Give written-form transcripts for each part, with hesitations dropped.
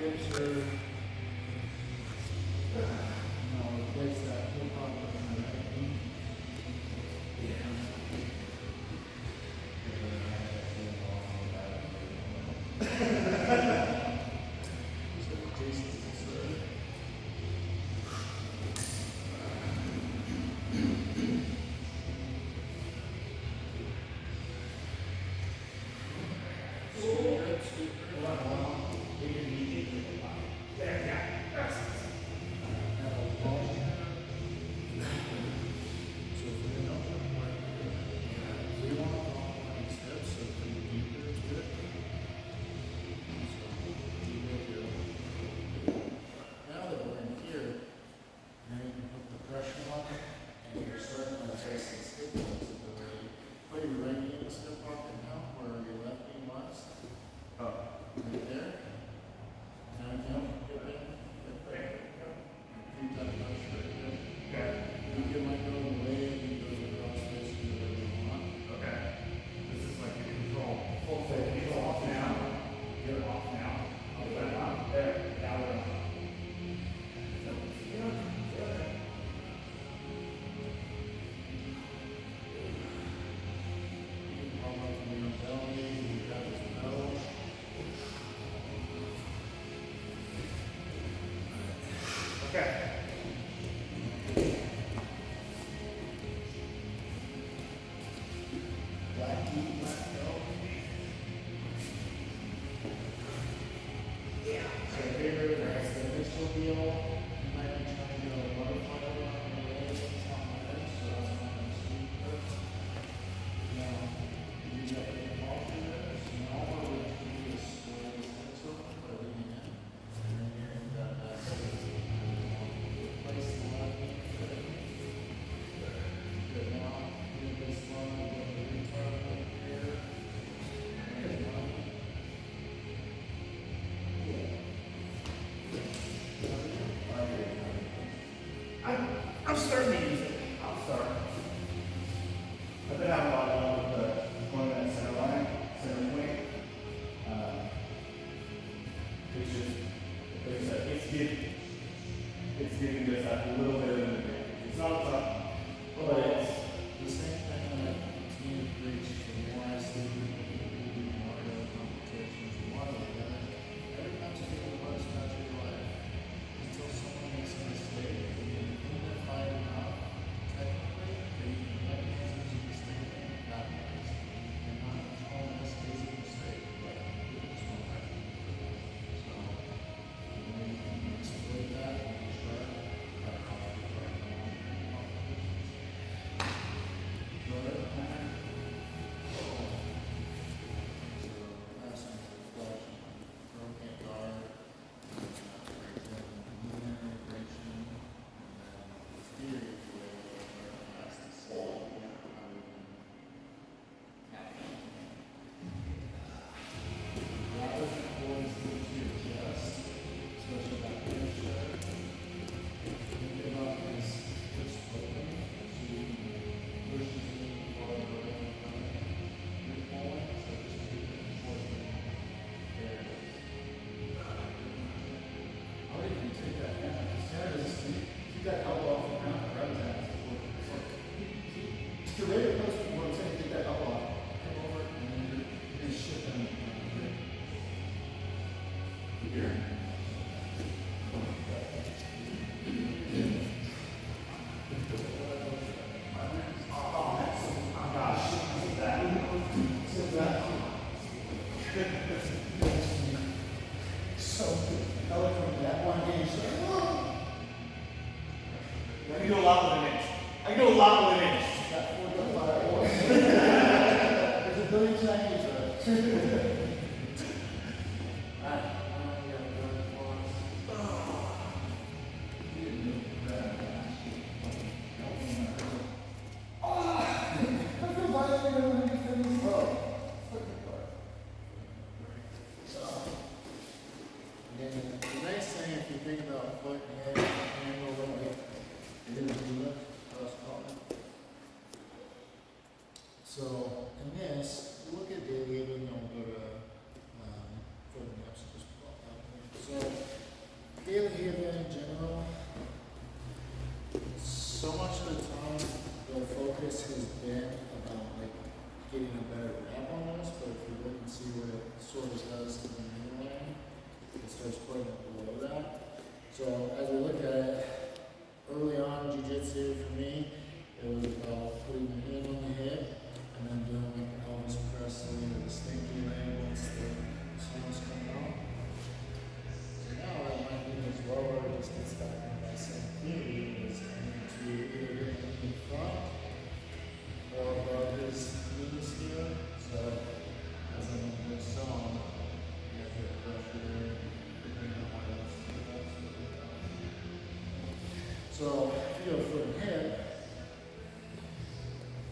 picture. Replace that flip flop with the right knee. So Jason's concerned. Now that we're in here, now you can put the pressure on it, and you're starting to face the skip flexibility. Put your right knee in the skip pocket now, where your left knee was. Right there. Now jump, get in, get back. Keep that pressure right there. You can let go of the leg, you can go to the cross face, you do whatever you want. This is like the control. Full set. Control off now. Get it off now. I'll put it on. There. Now we're on. You can palm up to your belly, you got this pedal. Okay. Black key, black belt. So here, that's the initial deal. You might be trying to do a butterfly on the legs, something like that, so that's not going to speak first. Now, you got the ball here, so now what we're going to do is square this legs open, put everything in. And then you're going to grab that. Place the left knee for the knee. Good, now, do this one, go to the retard up here. There's one. I'm starting to use it. I'll start. I've been having a lot of fun with the going that center line, center point. It's just, like I said, it's giving us that little bit of an advantage. It's not tough, but it's The same thing that I continue to preach, the more I see people do more of the competitions, the more I learn. Every time you get the worst match of your life, until someone makes a mistake, and you identify it enough, technically, that you can recognize it as a mistake and not miss. And not all this is a mistake, but it was one right. So, the way you can exploit that and be sharp, that's how you try to go on. Go ahead, man. So, passing to the flush, broken guard, integration, and then theory of the way that has to say how we can rather than always look to your chest, especially that picture, think about this open, so you can push this knee forward and front. You're pulling, so just keep it short. There it is. How do you take that down? Just kind of just keep that elbow off the ground, grab his ass. It's your way to post it, what I'm saying, take that elbow off, come over, and then you're going to shift them. Here. So, I went from that one game, I can do a lot with an inch. I can do a lot with an inch. got 4.5. There's a billion Chinese, right? And the nice thing, if you think about foot and head, handle, like, it is a lift, cross collar. So, in this, look at David, and then we'll go to, for the next, just pop that one. So, daily healing in general, so much of the time the focus has been about like getting a better grip on this, but if you look and see what it sort of does to the knee line, it starts putting it below that. So as we look at it, early on jiu-jitsu for me, it was about putting the hand on the hip and then doing like an Elvis Presley or the stinky leg once the sun's coming out. So now that my knee is lower, it just gets back into that same theory, is I need to either get my knee in front or above his knees here. So as I'm in this zone, you have to get pressure, depending on what else you do. So if you go foot and hip,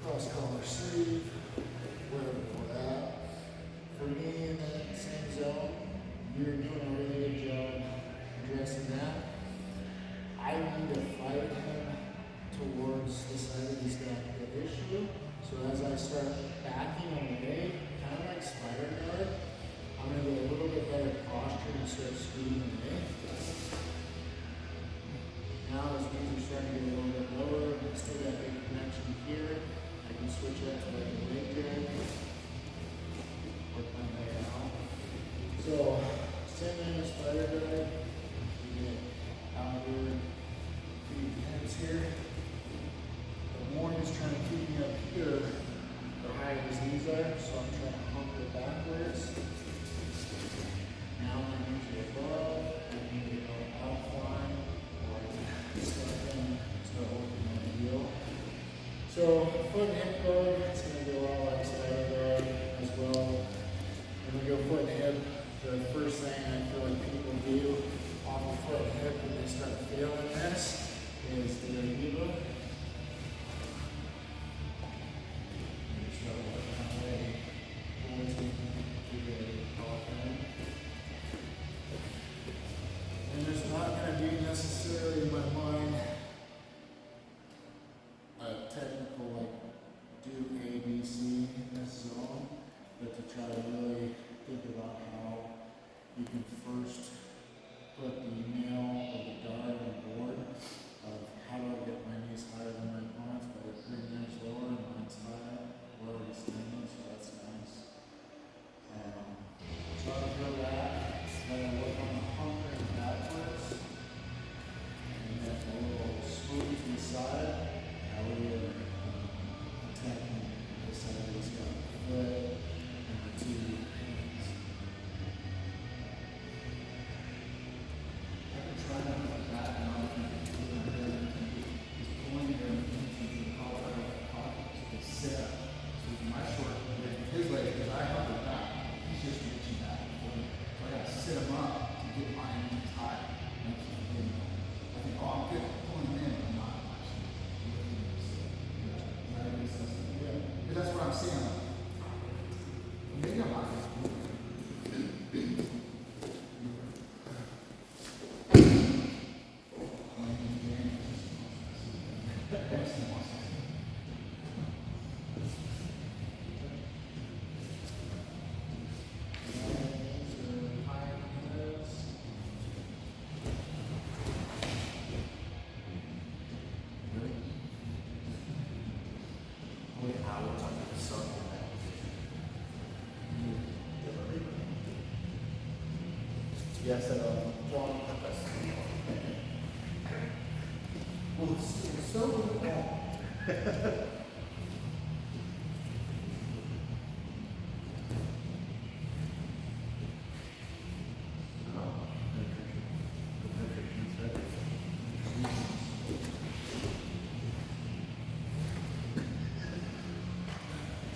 cross collar sleeve, whatever for that. For me in that same zone, you're doing a really good job addressing that. I need to fight him towards the side that he's got the issue. So as I start backing away, kind of like spider guard, I'm going to get a little bit better posture and start scooting away. Now his knees are starting to get a little bit lower. I still got big connection here. I can switch up to like a leg drag. Work my way out. So same thing as spider guard. You get outward feet and hips here. The more he's trying to keep me up here, the higher his knees are. So I'm trying to hump it backwards. Now my knees are above. I need to go out flying. Step in, start working on the heel. So foot and hip guard, it's going to be a lot like spider guard as well. When we go foot and hip, the first thing I feel like people do on the foot and hip when they start feeling this is the Eva. You start working that way towards the coffin. And there's not going to be necessarily in my mind a technical like do A, B, C in this zone, but to try to really think about how you can first put the nail or the dart on the board of how do I get my knees higher than my opponents, but it's 3 inches lower and mine's higher, where are we standing, so that's nice. So I feel that, then I work on the humping backwards, and then a little smooth to the side. Now we are attacking the side that he's got the foot and the 2 hands. I can try something like that, and I think it's he's pulling your into the collar of the pocket to the sit up. So my short leg, his leg, because I held it back, he's just reaching back and forth. So I got to sit him up to get my knees high and keep him. I think, oh, I'm good, I'm pulling him in, I'm not actually lifting him. So, yeah, that makes sense. Yeah, because that's what I'm seeing. Maybe I'm not. Yes, John. Well, it's so long.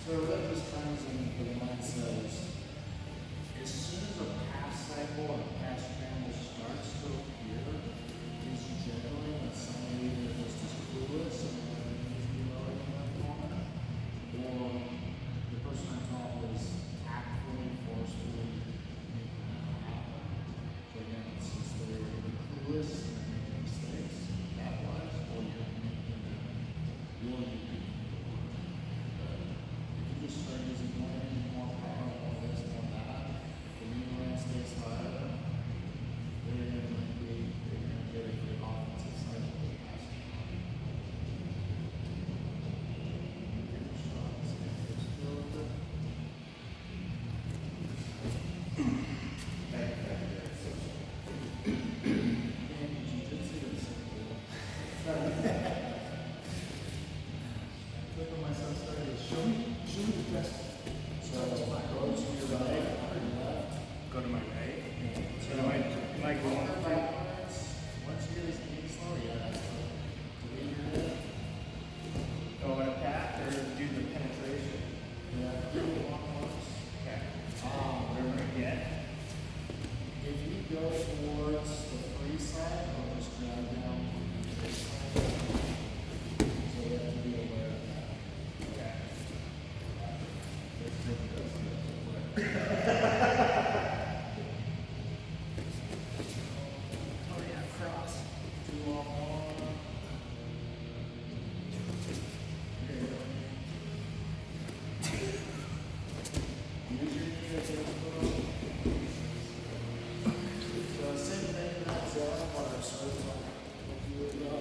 So that just turns into the mindset is, as soon as a pass cycle or pass channel starts to appear, is generally when somebody either just is clueless and never needs to be lower than that moment, or the person I call is tactfully, forcefully making that happen. So again, it's just they're either clueless and they're making mistakes, that wise, or you're making your just start using more power, more this, more that. The knee line stays higher. They're going to be jiu-jitsu is so cool. Like when my son started, show me the best. So go to your right or your left. Go to my right. So Am I going forward, backwards. Once you get his knees low, yeah, that's the lead your hip. go in a path or do the penetration? Yeah, do the long ones. Okay. Whatever I get. If you go towards the free side, I'll just drag down on this side. So you have to be aware of that. Okay. Let's take this. Oh yeah, cross. 2 on 1. There you go. Use your knee to take the foot off. So same thing in that zone bar, so it's like, if you would go.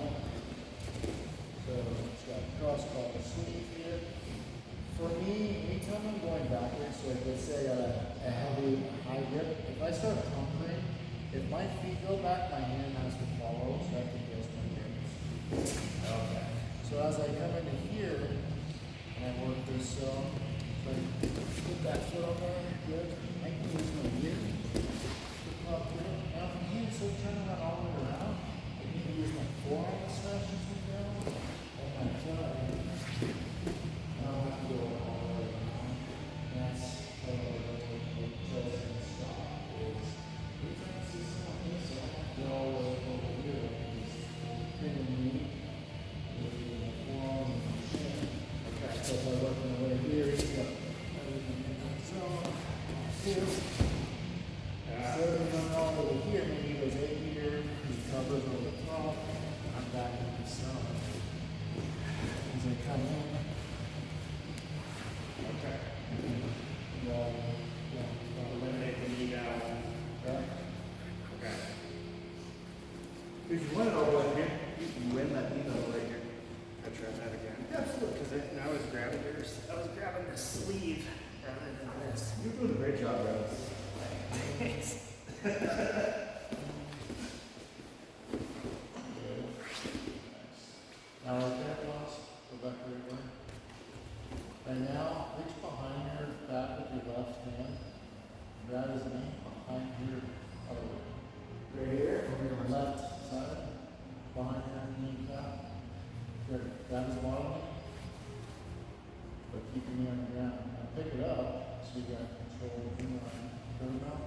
So it's got cross called the sleeve here. For me, anytime I'm going backwards, so if let's say a heavy high grip, if I start conquering, if my feet go back, my hand has to follow, so I have to adjust my grips. Okay. So as I come into here, and I work this zone, so I put that foot on there, good. I can use my gear. Up here. Now from here, so turn around all the way around. I need to use my forearm to smash this one down, and my thigh. Now I have to go all the way around. That's the chest and stop is. Anytime I see someone here, so I have to go all the way over here. Just pinning me with my forearm and my shin. Okay. So if I work my way here, he's got everything in that zone. Here. So if I'm all over here, maybe he goes 8 here, he covers over the top, I'm back in the zone. As I come in, Okay. yeah, Eliminate the knee down. yeah. Okay. If you want it all the way here, you can win that knee level right here. I try that again. Absolutely. Because I was grabbing yours. I was grabbing the sleeve rather than this. You're doing a great job, guys. Now like that was, go back where you were. And now, reach behind your back with your left hand, grab his knee behind your other way. Right here. Over your left side, behind your kneecap. Good. Grab his bottom knee. But keep your knee on the ground. Now pick it up so you got control of the knee line. Put it out.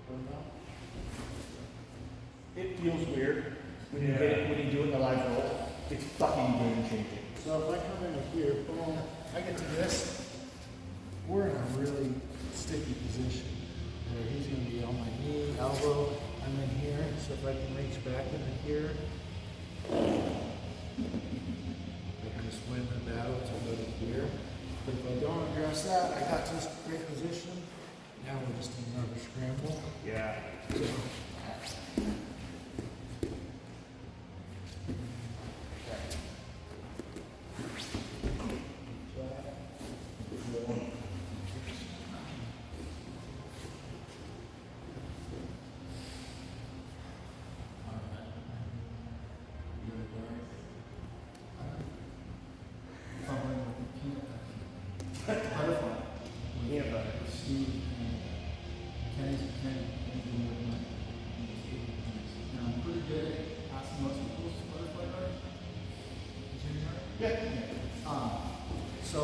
Put it out. It feels weird when you when you do it in a live roll. It's fucking game changing. So if I come into here, boom, I get to this, we're in a really sticky position. Where he's gonna be on my knee, elbow, I'm in here, so if I can reach back into here, I can just win the battle to go to here. But if I don't address that, I got this great position, now we're just in another scramble. Yeah. Butterfly. Peanut butter. Steve and Kenny's been with my now I'm pretty good at asking most people's butterfly art. Yeah. So,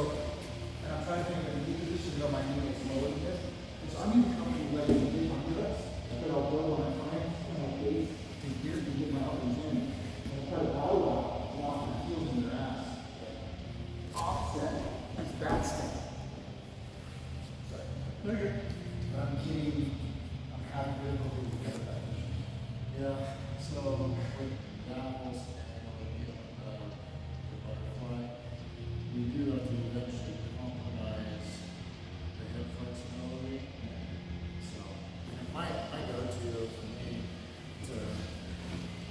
and I'm trying to think of a new position on my knee that's lower than this. And so I'm even comfortable letting it in under us, but I'll go when I find my base to here to get my elbows in. And I'll try to bow out, walk my heels in their ass. Offset is back step. Sorry. No, you're good. But I'm kidding. I'm having difficulty with that position. Yeah, so with dowels and the butterfly, you do have to eventually compromise the hip flexibility. So, my go-to for me to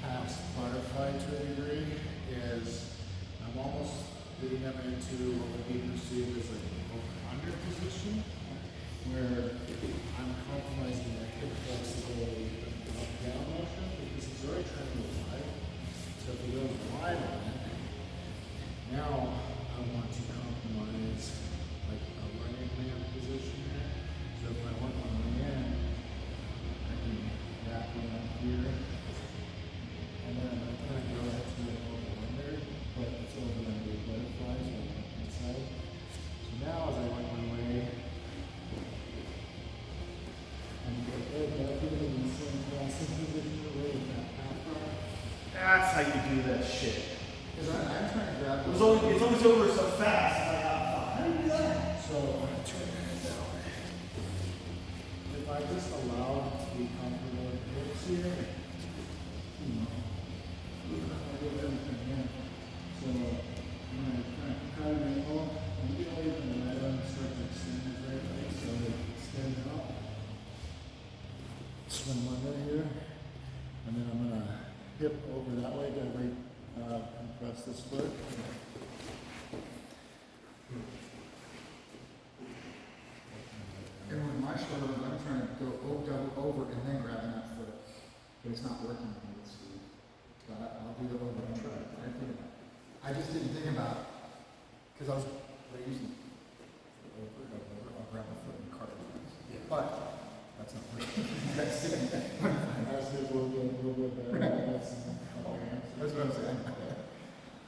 pass butterfly to a degree is I'm almost getting them into what would be perceived as like an over-under position, where I'm compromising their hip flexibility up down. how you do that shit. Because I'm trying to grab It's always over so fast. I'm like, oh, fuck, how do you do that? So I'm gonna turn that down. If I just allow it to be comfortable with hips here, you know, I get everything in. So I'm gonna kind of cut an angle, and you don't even let them start to extend his right leg, so they extend out. Swing under here, and then I'm gonna hip over that way to compress this foot. And with my shoulders, I'm trying to go double over and then grabbing that foot. But it's not working with me with speed. But I'll do the over and try. I just didn't think about, because I was using I'll grab my foot and cart it. Yeah. But that's not working. That's it. That's a little bit better. That's what I'm saying.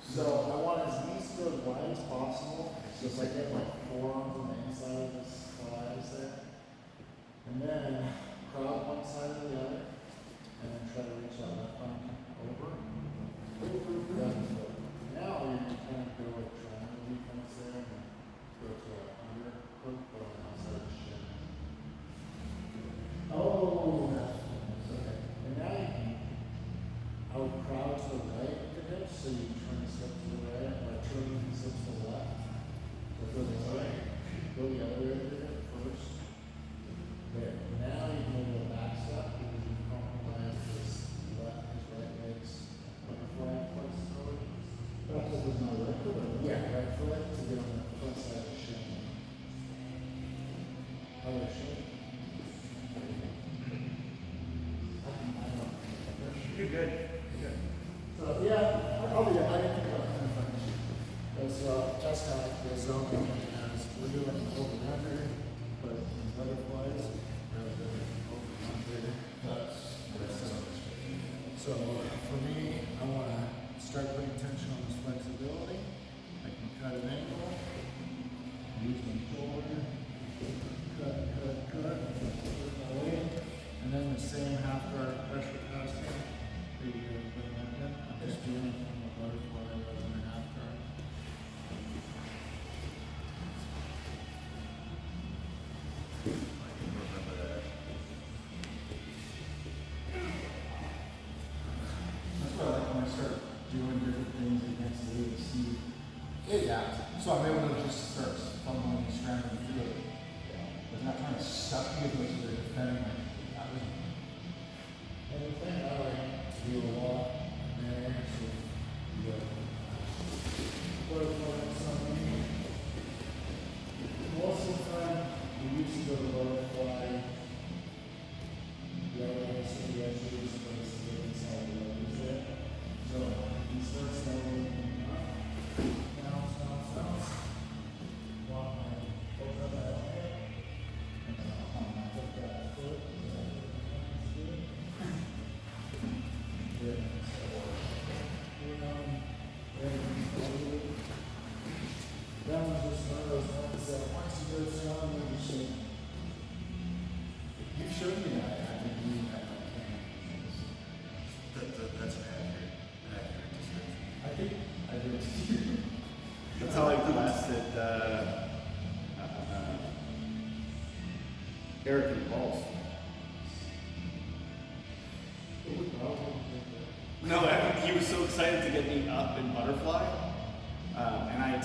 So I want as knees to go as wide as possible. So if I get my forearms on the inside of his thighs there. And then crowd one side or the other. And then try to reach that left arm over. Grab the foot. Now you can kind of go with triangle defense there and go to an under hook but on the outside of the shin. Oh, that's okay. And now you can, I would crowd to the right of the hips, so you turn the step to the right, or turn the step to the left. So go the right, go the other way of the hip first. There. Now you can go back step because you compromise his right leg's butterfly flexibility. That's what was my right foot. Yeah, right foot to get on the front side of the shin. Other shin. You're good. So yeah, I'll be there. I didn't think about kind of funny. Because just kind of like the zone as we're doing open under, but in butterflies, rather than open under. So for me, I want to start putting tension on this flexibility. I can cut an angle, use my shoulder, cut, away, and then the same half guard pressure passing. I'm just doing it from a butterfly rather than a half guard. That's what I like when I start doing different things against the way to see. Yeah. So I'm able to just start fumbling and scrambling through it. But not trying to stuff you with they're defending like that was. And the thing I like to do a lot there is you go butterfly something. Most of the time, we used to go to butterfly. The other way, so we actually use the inside the legs there. So he starts leveling up, bounce. Walk my foot up that way. And then I'll put that foot. That one's just one of those ones that once you go down, you should. You showed me that. I didn't mean that. That's an accurate description. I think I did. That's how I blasted Eric and Balls. No, he was so excited to get me up in butterfly, and I had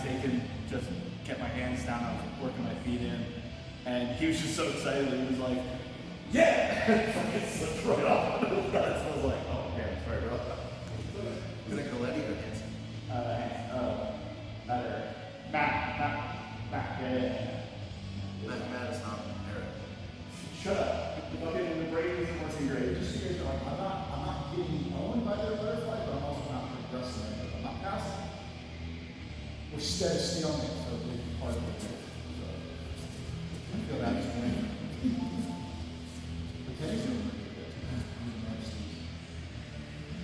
just kept my hands down, I was working my feet in, and he was just so excited that he was like, yeah! It slipped right off. So I was like, oh, okay, sorry, bro. Was it Coletti or Hanson? Not Eric. Matt, yeah. Matt is not Eric. Shut up. Fucking the Brady's and what's in grade. Just so you guys know, I'm not getting owned by their butterfly, but I'm also not progressing. I'm not passing. We're steady stalemate, so a big part of it. So I feel that is winning. But Kenny's doing pretty good.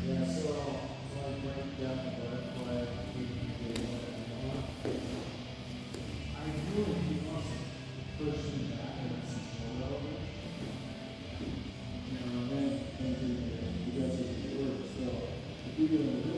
Yeah, so I break down the butterfly, keep it what I want. I really he wants to push me back and it's more relevant. You know, and then he does his work. So if you do it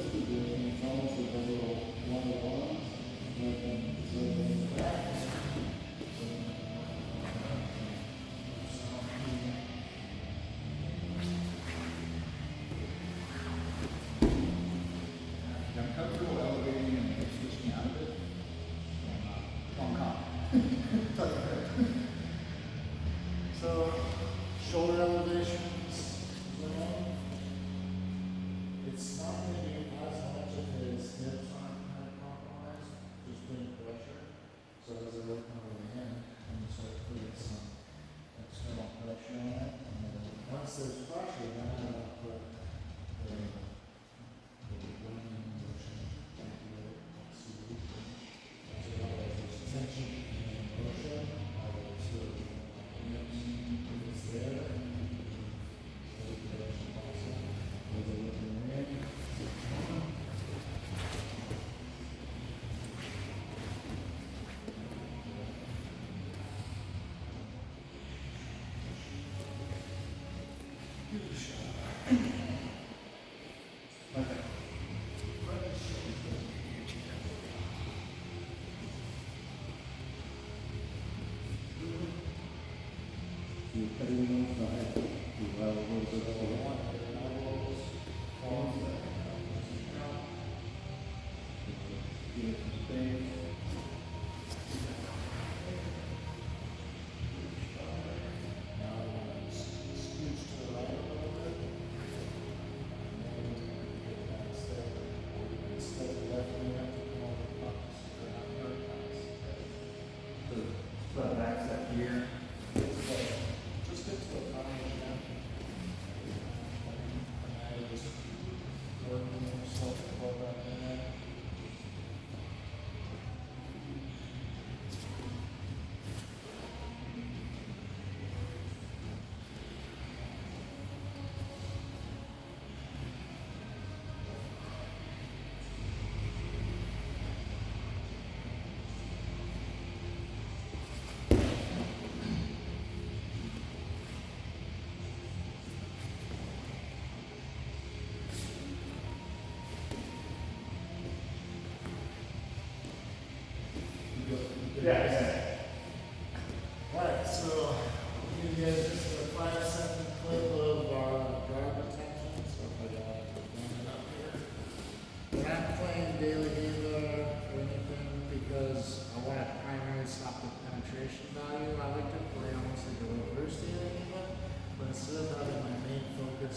penetration value. I like to play almost like a reverse standing hook, but instead of having my main focus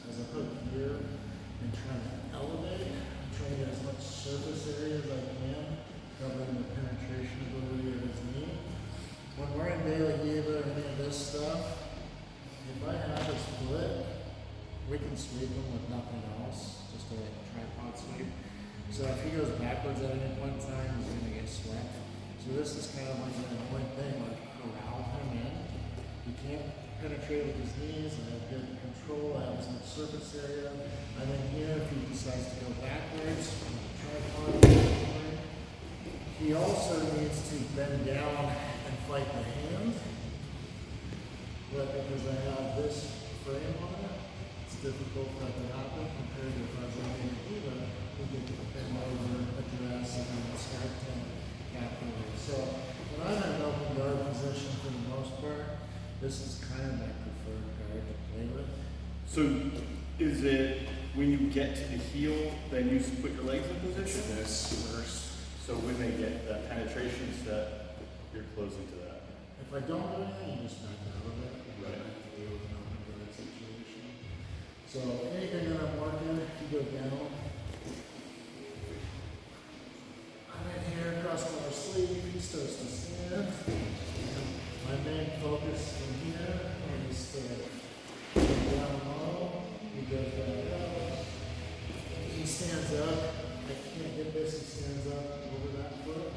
as a hook here and trying to elevate, I'm trying to get as much surface area as I can, covering the penetration ability of his knee. When we're in De La Riva or any of this stuff, if I have his foot, we can sweep him with nothing else, just a tripod sweep. So if he goes backwards at any point in time, he's going to get swept. So this is kind of like an annoying thing, like corral him in. He can't penetrate with his knees, I have good control, I have some surface area. And then here, if he decides to go backwards, tripod, he also needs to bend down and fight the hand. But because I have this frame on it, it's difficult for that to happen compared to if I was running a Diva, we get to bend over, address, and then start to capitalize. So when I'm in an open guard position for the most part, this is kind of my preferred guard to play with. So is it when you get to the heel, then you put your legs in position? This first. So when they get that penetration set, you're closing to that. If I don't do anything, you just back out of it. Right. To an open guard situation. So anything that I'm working, if you go down, I'm in here, across my sleeve, he starts to stand. My main focus from here is to go down low, he goes back up. He stands up, I can't get this, he stands up over that foot.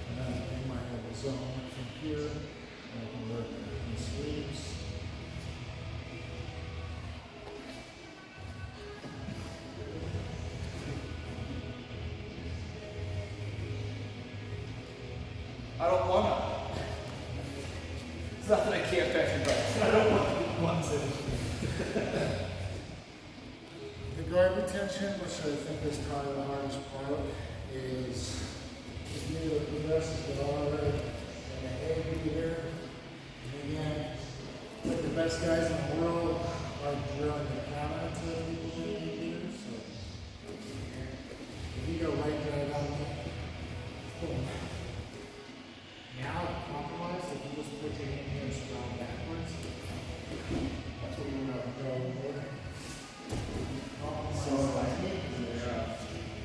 And then I might have a zone from here, I can work the sleeves. I don't wanna. It's not that I can't back and back. I don't want to. The guard retention, which I think is probably the hardest part, is if you progress the guard and the head here. And again, like the best guys in the world are drilling the counter to people here. So if you go right drag on me, boom. Now compromise, if you just put your hand here and sprawl backwards, that's what you're gonna go over.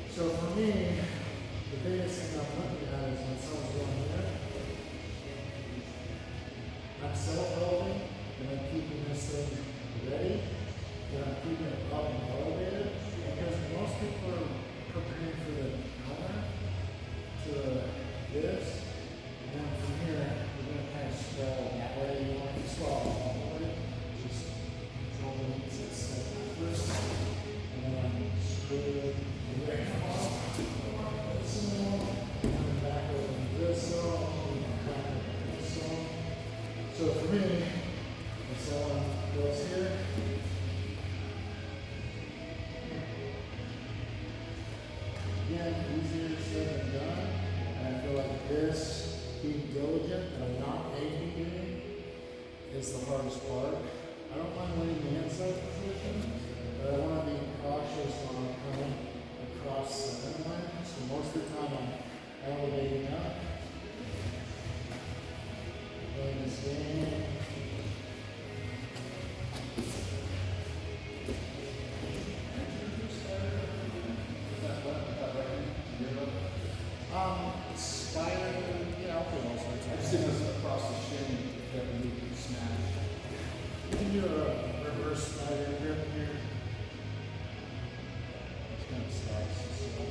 So for me, the biggest thing I'm looking at is when someone's going here, I'm self-helping, and I'm keeping this thing ready, and I'm keeping it up and elevated, because most people are preparing for the counter to this, and then from here, we're going to kind of sprawl that way. You don't want to sprawl all the way, just control the knees and step first, and then screw it. So for me, if someone goes here, again, easier said than done. And I feel like this, being diligent and not APing, is the hardest part. I don't mind winning the inside position, but I want to be cautious when I'm coming across the center line. So most of the time I'm elevating up. Playing this game. Spider, yeah, I'll put all sorts of. Just give us across the shin that we can smash. You can do a reverse spider grip here. It's kind of stops the stuff.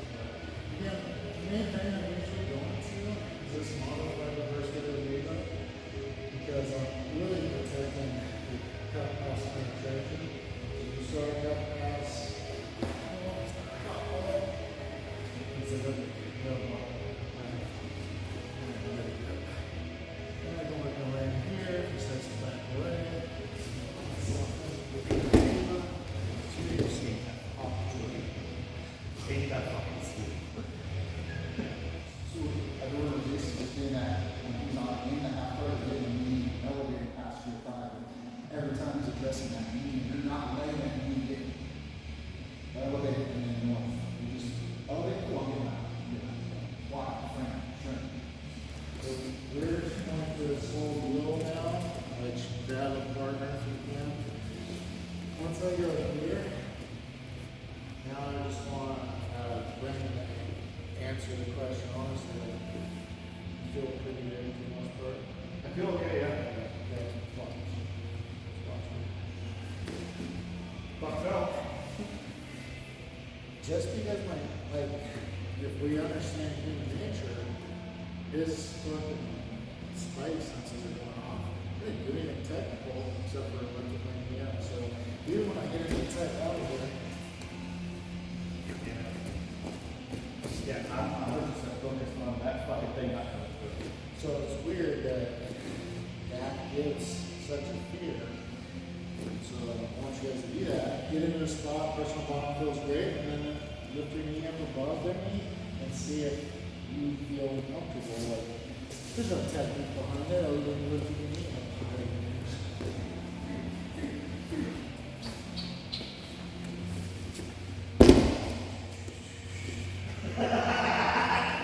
Again, the main thing I'm usually going to is this model by reverse De La Riva, because I'm really protecting the cut pass penetration. So you start cut pass, it's a good and I go like a land here, he starts to back away. So I go to Jason just being that when he's on in the half guard, getting the knee elevating past your thigh. Every time he's addressing that knee, you're not letting that knee get elevated and then north. You just elevate, cool, I'm getting out. Why? Frame, shrink. I go here, now I just want Brandon to answer the question honestly. Feel pretty good for the most part. I feel okay, yeah. Okay, watch. Watch me. Fucked up. Just because if we understand human nature, his fucking spice senses are going off. I didn't do anything technical except for like to bring me up. So even when I get into tech out of here, Yeah, I'm 100% focused on that fucking thing not coming through. so it's weird that that gives such a fear. So I want you guys to do that. Get into a spot, personal bond feels great, and then lift your knee up above their knee and see if you feel comfortable. Like there's no technique behind it other than lifting your knee up.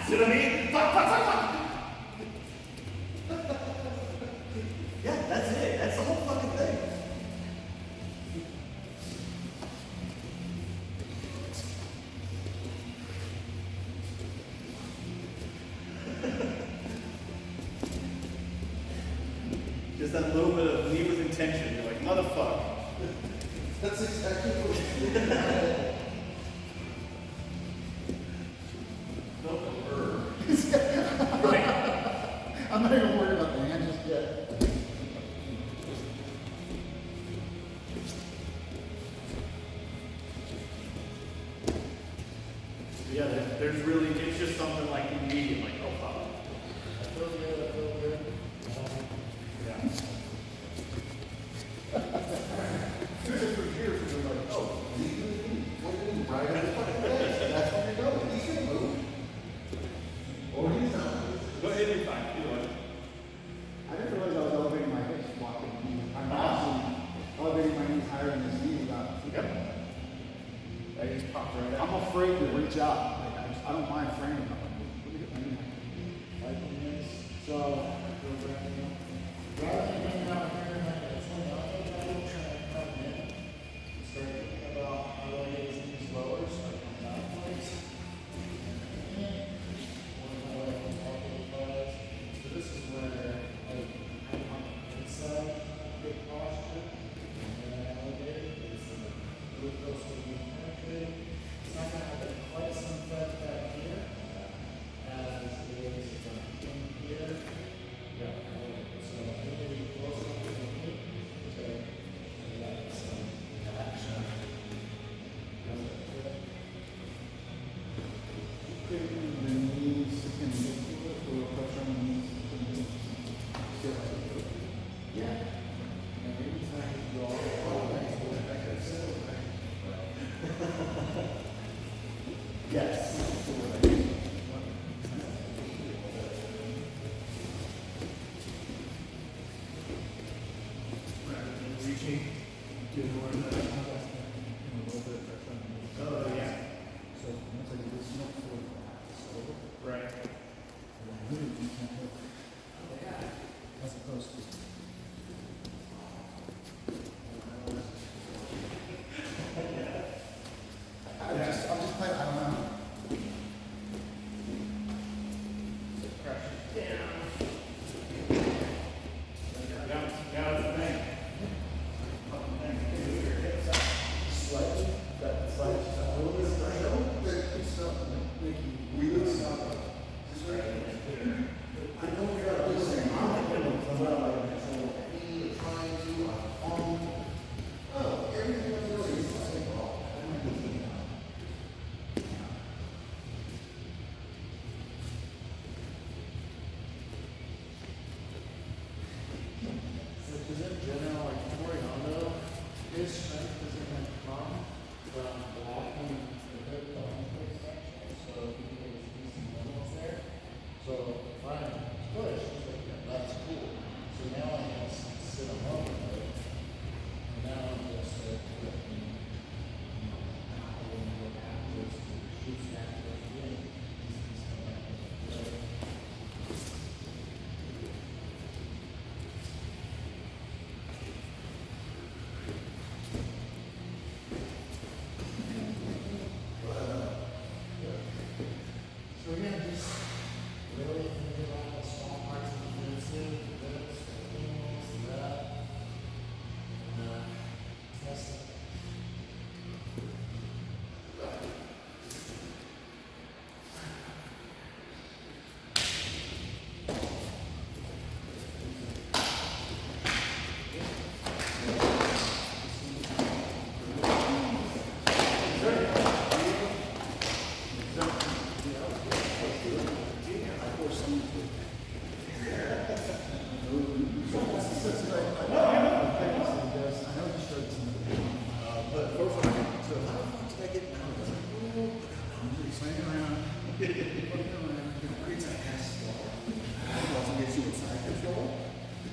See what I mean? Fuck, fuck, fuck, fuck! Yeah, that's it. That's the whole fucking thing. Just that little bit of knee with intention. You're like, motherfucker. That's exactly what I'm not even worried about the hand just yet. Yeah, there's really, it's just something like immediate, like, oh fuck. I feel good, I feel good. Yeah. For years, we're like, oh, what do you mean? Right on the fucking face. That's where you're going. He's gonna move. Or he's not. Go ahead, you're fine. Either way. I didn't realize I was elevating my hips walking. I'm actually elevating my knees higher than his knees. Yep. That just popped right out. I'm afraid to reach out. Like, I don't mind framing. I'm like, let me get my knee. Like this. So, rather than hanging out here and like a swing out, I'm trying to come in. Start thinking about how do I get his knees lower, so I come down place. So this is where I want inside, big posture, and then I elevate it. It's the glucose will be penetrated. It's not going to have quite some effect back here as it is in here. Yeah. So I need to be close enough to the knee to let some action. Does it fit? The knees can lift a little pressure on the knees. Yeah. And maybe it's not going to go all the way back to the back of the cell. Yes. Reaching. A little bit of pressure on the knees. Oh, yeah. So once I do this, not fully slow. Right. As opposed to. I'm just playing, I don't know. Now it's the thing. Fucking thing. Move your hips up.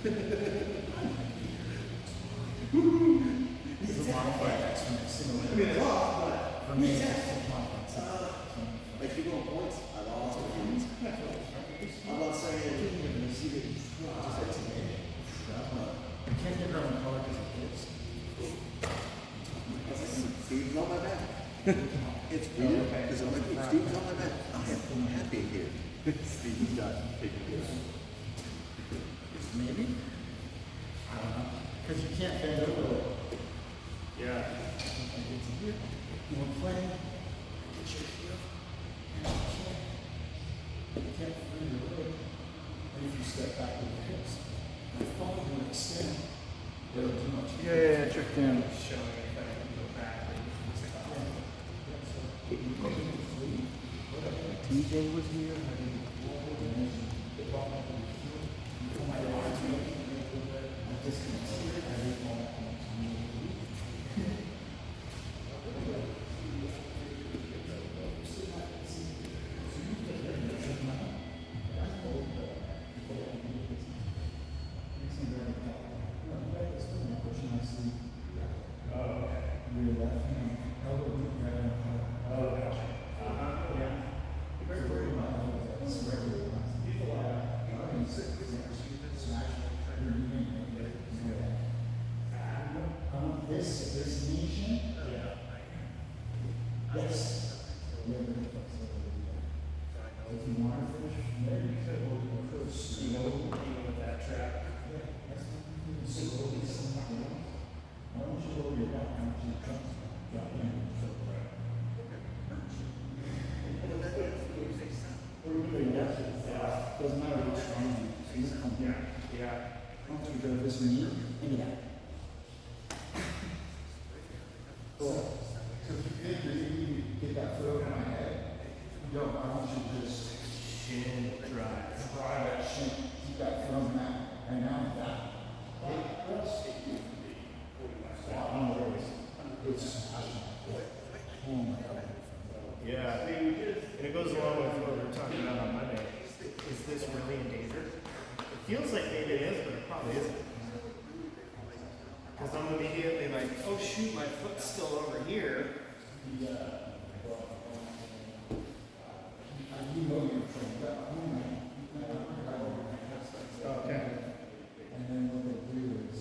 This is a modified X from similar. I mean, it's off, but for me, it's just a modified X. Like you go points on all the games. I'm not saying. I can't get around the color because it is. Steve's on my back. It's weird because I'm like, "Hey, Steve's on my back. I'm happy here. Steve's got taken it. Maybe? I don't know. Because you can't bend over it. Yeah. You want to play? Get your heel. And you can't free your leg. And if you step back with your hips, and follow you extend, it'll do much. Yeah, tricked in. TJ was here. This nation? Yeah. Yes. If you want to finish, maybe you could hold your first. You know, even with that trap. Yeah, that's not even slowly something else. Why don't you hold your back and you drop in? Doesn't matter which one you come here. Yeah. Why don't you go this knee into that? Cool. So if you think that you get that foot over my head, you don't, I want you to just Shin drive. drive that shin, keep that foot on the mat, and now that. It's, oh my God. Yeah, and it goes along with what we were talking about on Monday. Is this really in danger? It feels like maybe it is, but it probably isn't. Because I'm immediately like, oh shoot, my foot's still over here. You know you're from that. Okay. And then what they do is,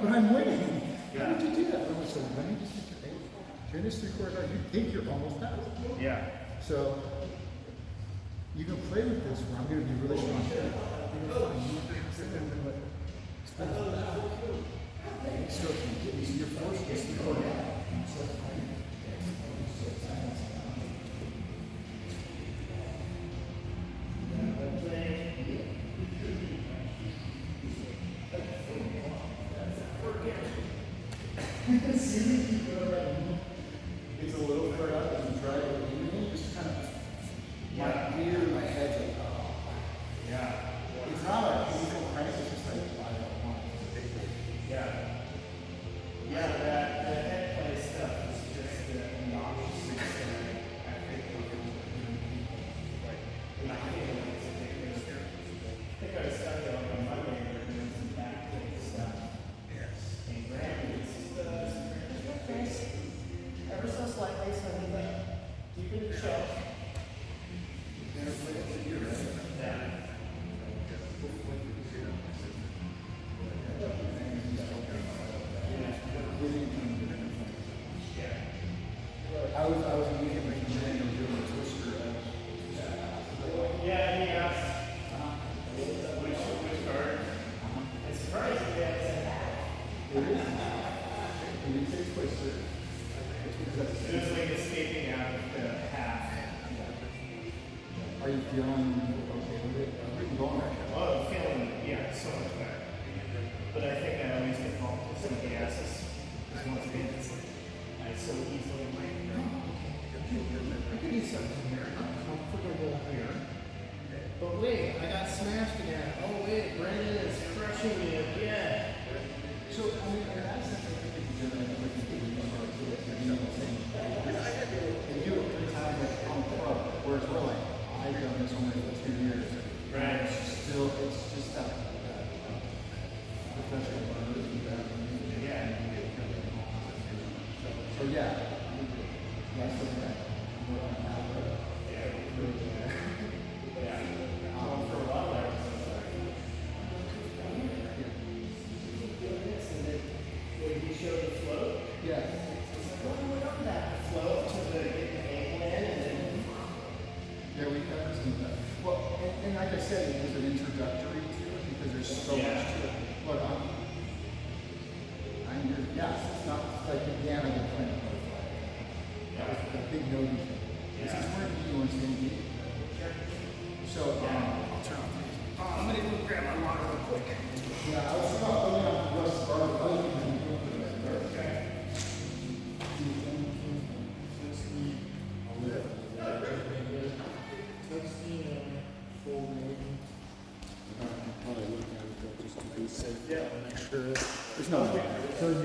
but I'm winning. How did you do that? I was like, let me just get your eight. Turn this 3/4 hour. You think you're almost past. Yeah. So you can play with this where I'm going to be really strong. So you're forced to score. It's a little further up as you drive it. You just kind of my ear, my head's like, oh. Yeah. It's not a painful crank, it's just like, I don't want it. Yeah. Yeah, that head play stuff is just obnoxious thing I think we can like, I think I was studying on Monday and we're doing some back play stuff. Yes. And Graham is ever so slightly, so he's like, keep it chill. Yeah. I was immediately thinking of doing a twister. Yeah, he asked which card. I'm surprised he said It is. And it takes twister. it was like escaping out of the half. Are you feeling okay with it? Are you going back? Oh, I'm feeling, yeah, so much better. But I think I always get involved with some gases. Because once again, it's like, I so easily like, I could eat something here. I'm comfortable hole here. But wait, I got smashed again. Oh wait, Brandon is crushing me again. So, I mean, in that sense, I think it's good. I think we can do more to it. You know what I'm saying? And do it 3 times like on the pro. Whereas we're like, I've done this only for 2 years. Right. Still, it's just that professional burners and that. Yeah. So yeah, that's the thing. We're on that road. For a while there. When he showed the float, Yeah. what went up that float to the get the ankle in and then Yeah, we have seen that. Well, and like I said, it was an introductory to it because there's so much to it. Look, I'm here. Yeah, it's not like again, I get playing butterfly. That was a big no thing. This is where you want to see. So, I'll turn off these. I'm gonna go grab my water real quick. Yeah, I was about putting on the rest of our other than doing for the rest of our. Probably look at it though, just to be safe. Yeah. Make sure. There's no way. So you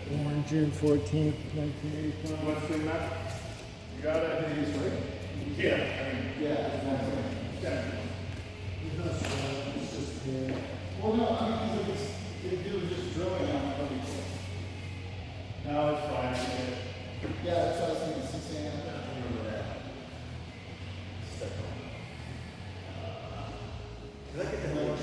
Born June 14th, 1985. What's the map? You got it? Yeah. I mean, Yeah, exactly. It's just here. Well, no, I mean, because if you were just drilling on it, that'd be cool. no, it's fine. I get it. Yeah, that's what I was thinking, 6 a.m. Can I get the whole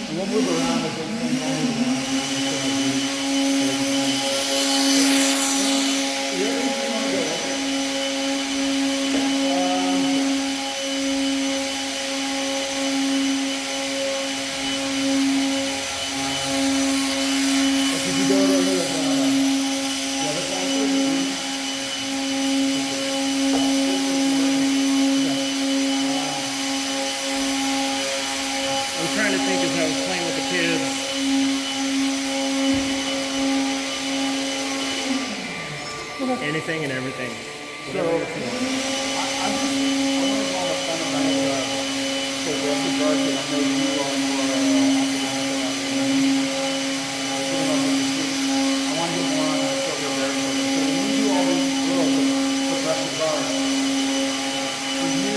And we'll move around as it I was trying to think as I was playing with the kids. Anything and everything. So, I want to go on a fundamental progressive dark, and I know you are more I want to get more on the silver there. So when you do all these drills of progressive dark, for you,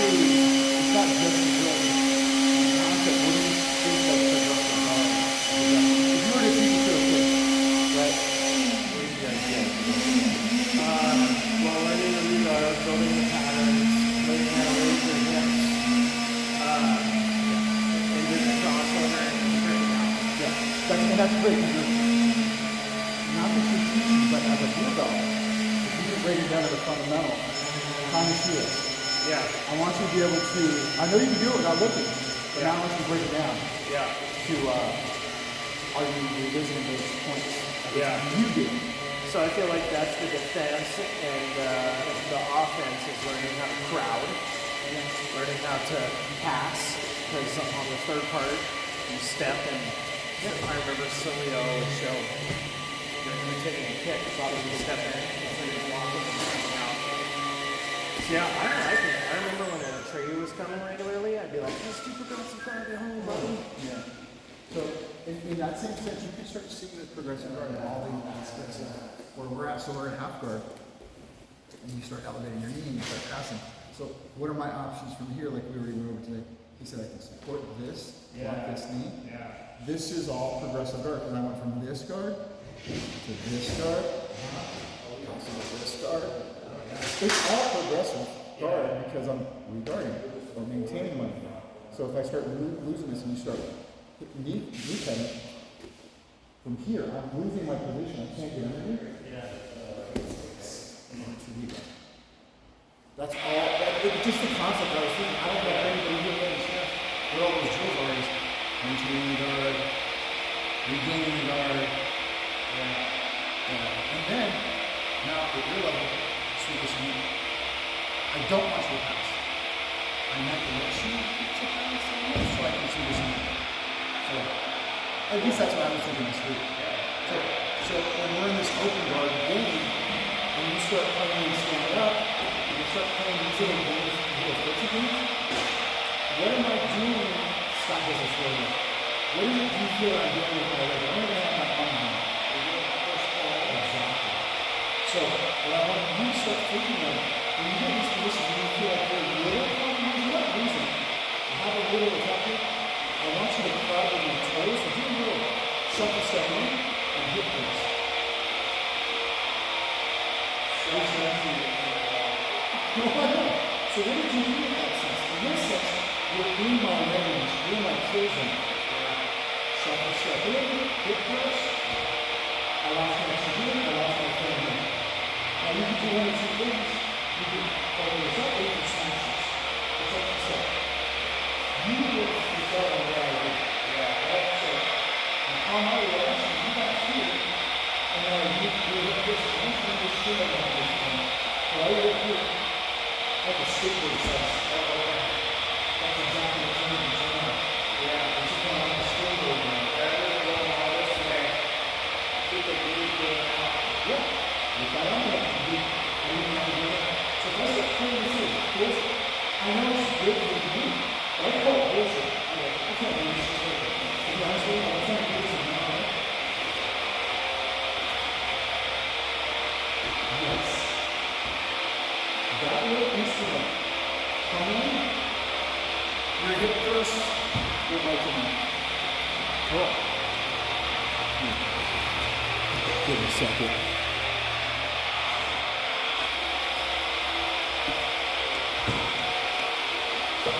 it's not just the drill. The concept, what do you think of progressive dark? If you were to teach it to a kid, right? What do you guys get? Well, learning the regards, building the patterns, learning how to raise your hips, and doing the crossover and breaking out. Yeah, that's great. Because not that you're teaching, but as a blue belt, if you can break it down to the fundamental, kind of see it. Yeah, I want you to be able to, I know you can do it without looking, but now I want you to break it down yeah, to, are you revisiting those points? yeah. You do. So I feel like that's the defense, and the offense is learning how to crowd, learning how to pass, because on the third part, you step and I remember Silvio would show you're imitating a kick, so you step in, so you're walking and stepping out. So yeah, I don't like it. I remember when a trade was coming regularly, I'd be like, let's do progressive guard at home, buddy. Yeah. So in that same sense, you can start seeing the progressive guard in all the aspects of where we're at. So we're in half guard, and you start elevating your knee and you start passing. So what are my options from here? Like we already went over today. He said I can support this, block this knee. Yeah. This is all progressive guard, and I went from this guard to this guard, also to this guard. It's all progressive guard because I'm regarding or maintaining my knee. So if I start losing this and you start knee cutting, from here, I'm losing my position. I can't get under here. That's all. It's just the concept I was thinking. I don't know if anybody really understands what all those drills are. Is maintaining regain the guard, regain the guard. And then, now at your level, sweetest me, I don't want you to pass. I'm not going to let you to pass so I can see this in. So, at least that's what I was thinking this week. So when we're in this open guard game, and you start playing stand up, and you start playing these little games, little footy games, what am I doing? Stop this is for you. What do you feel I'm doing with my leg? I'm going to have my arm on. Exactly. So what I want you to start thinking of, when you get in this position, when you feel like you're a little confident, you're not losing. You have a little attacker. I want you to crowd with your toes and do a little shuffle step in and hip this. No, I know. So what did you do in that sense? In this sense, you're in my range, you're in my kill zone. Shuffle step in, hip press. I lost connection here, I lost my friend here. Now you can do one or two things. You can follow this up or you can smash this. It's like you said. You will decide on what I do. Right? So on my reaction, you got here, and now you hit this, once you understand about this one, so I would here, like a skateboard says, that's exactly what I'm doing. It's just going on a skateboard now. Yeah, if I don't have to do so that's what playing this is. I know it's good for you, but I call it bullshit. I can't do this. To be honest with you, I can't do this now. Yes. That little instrument coming, you're hit first, you're right to me. Cool. Give me a second. So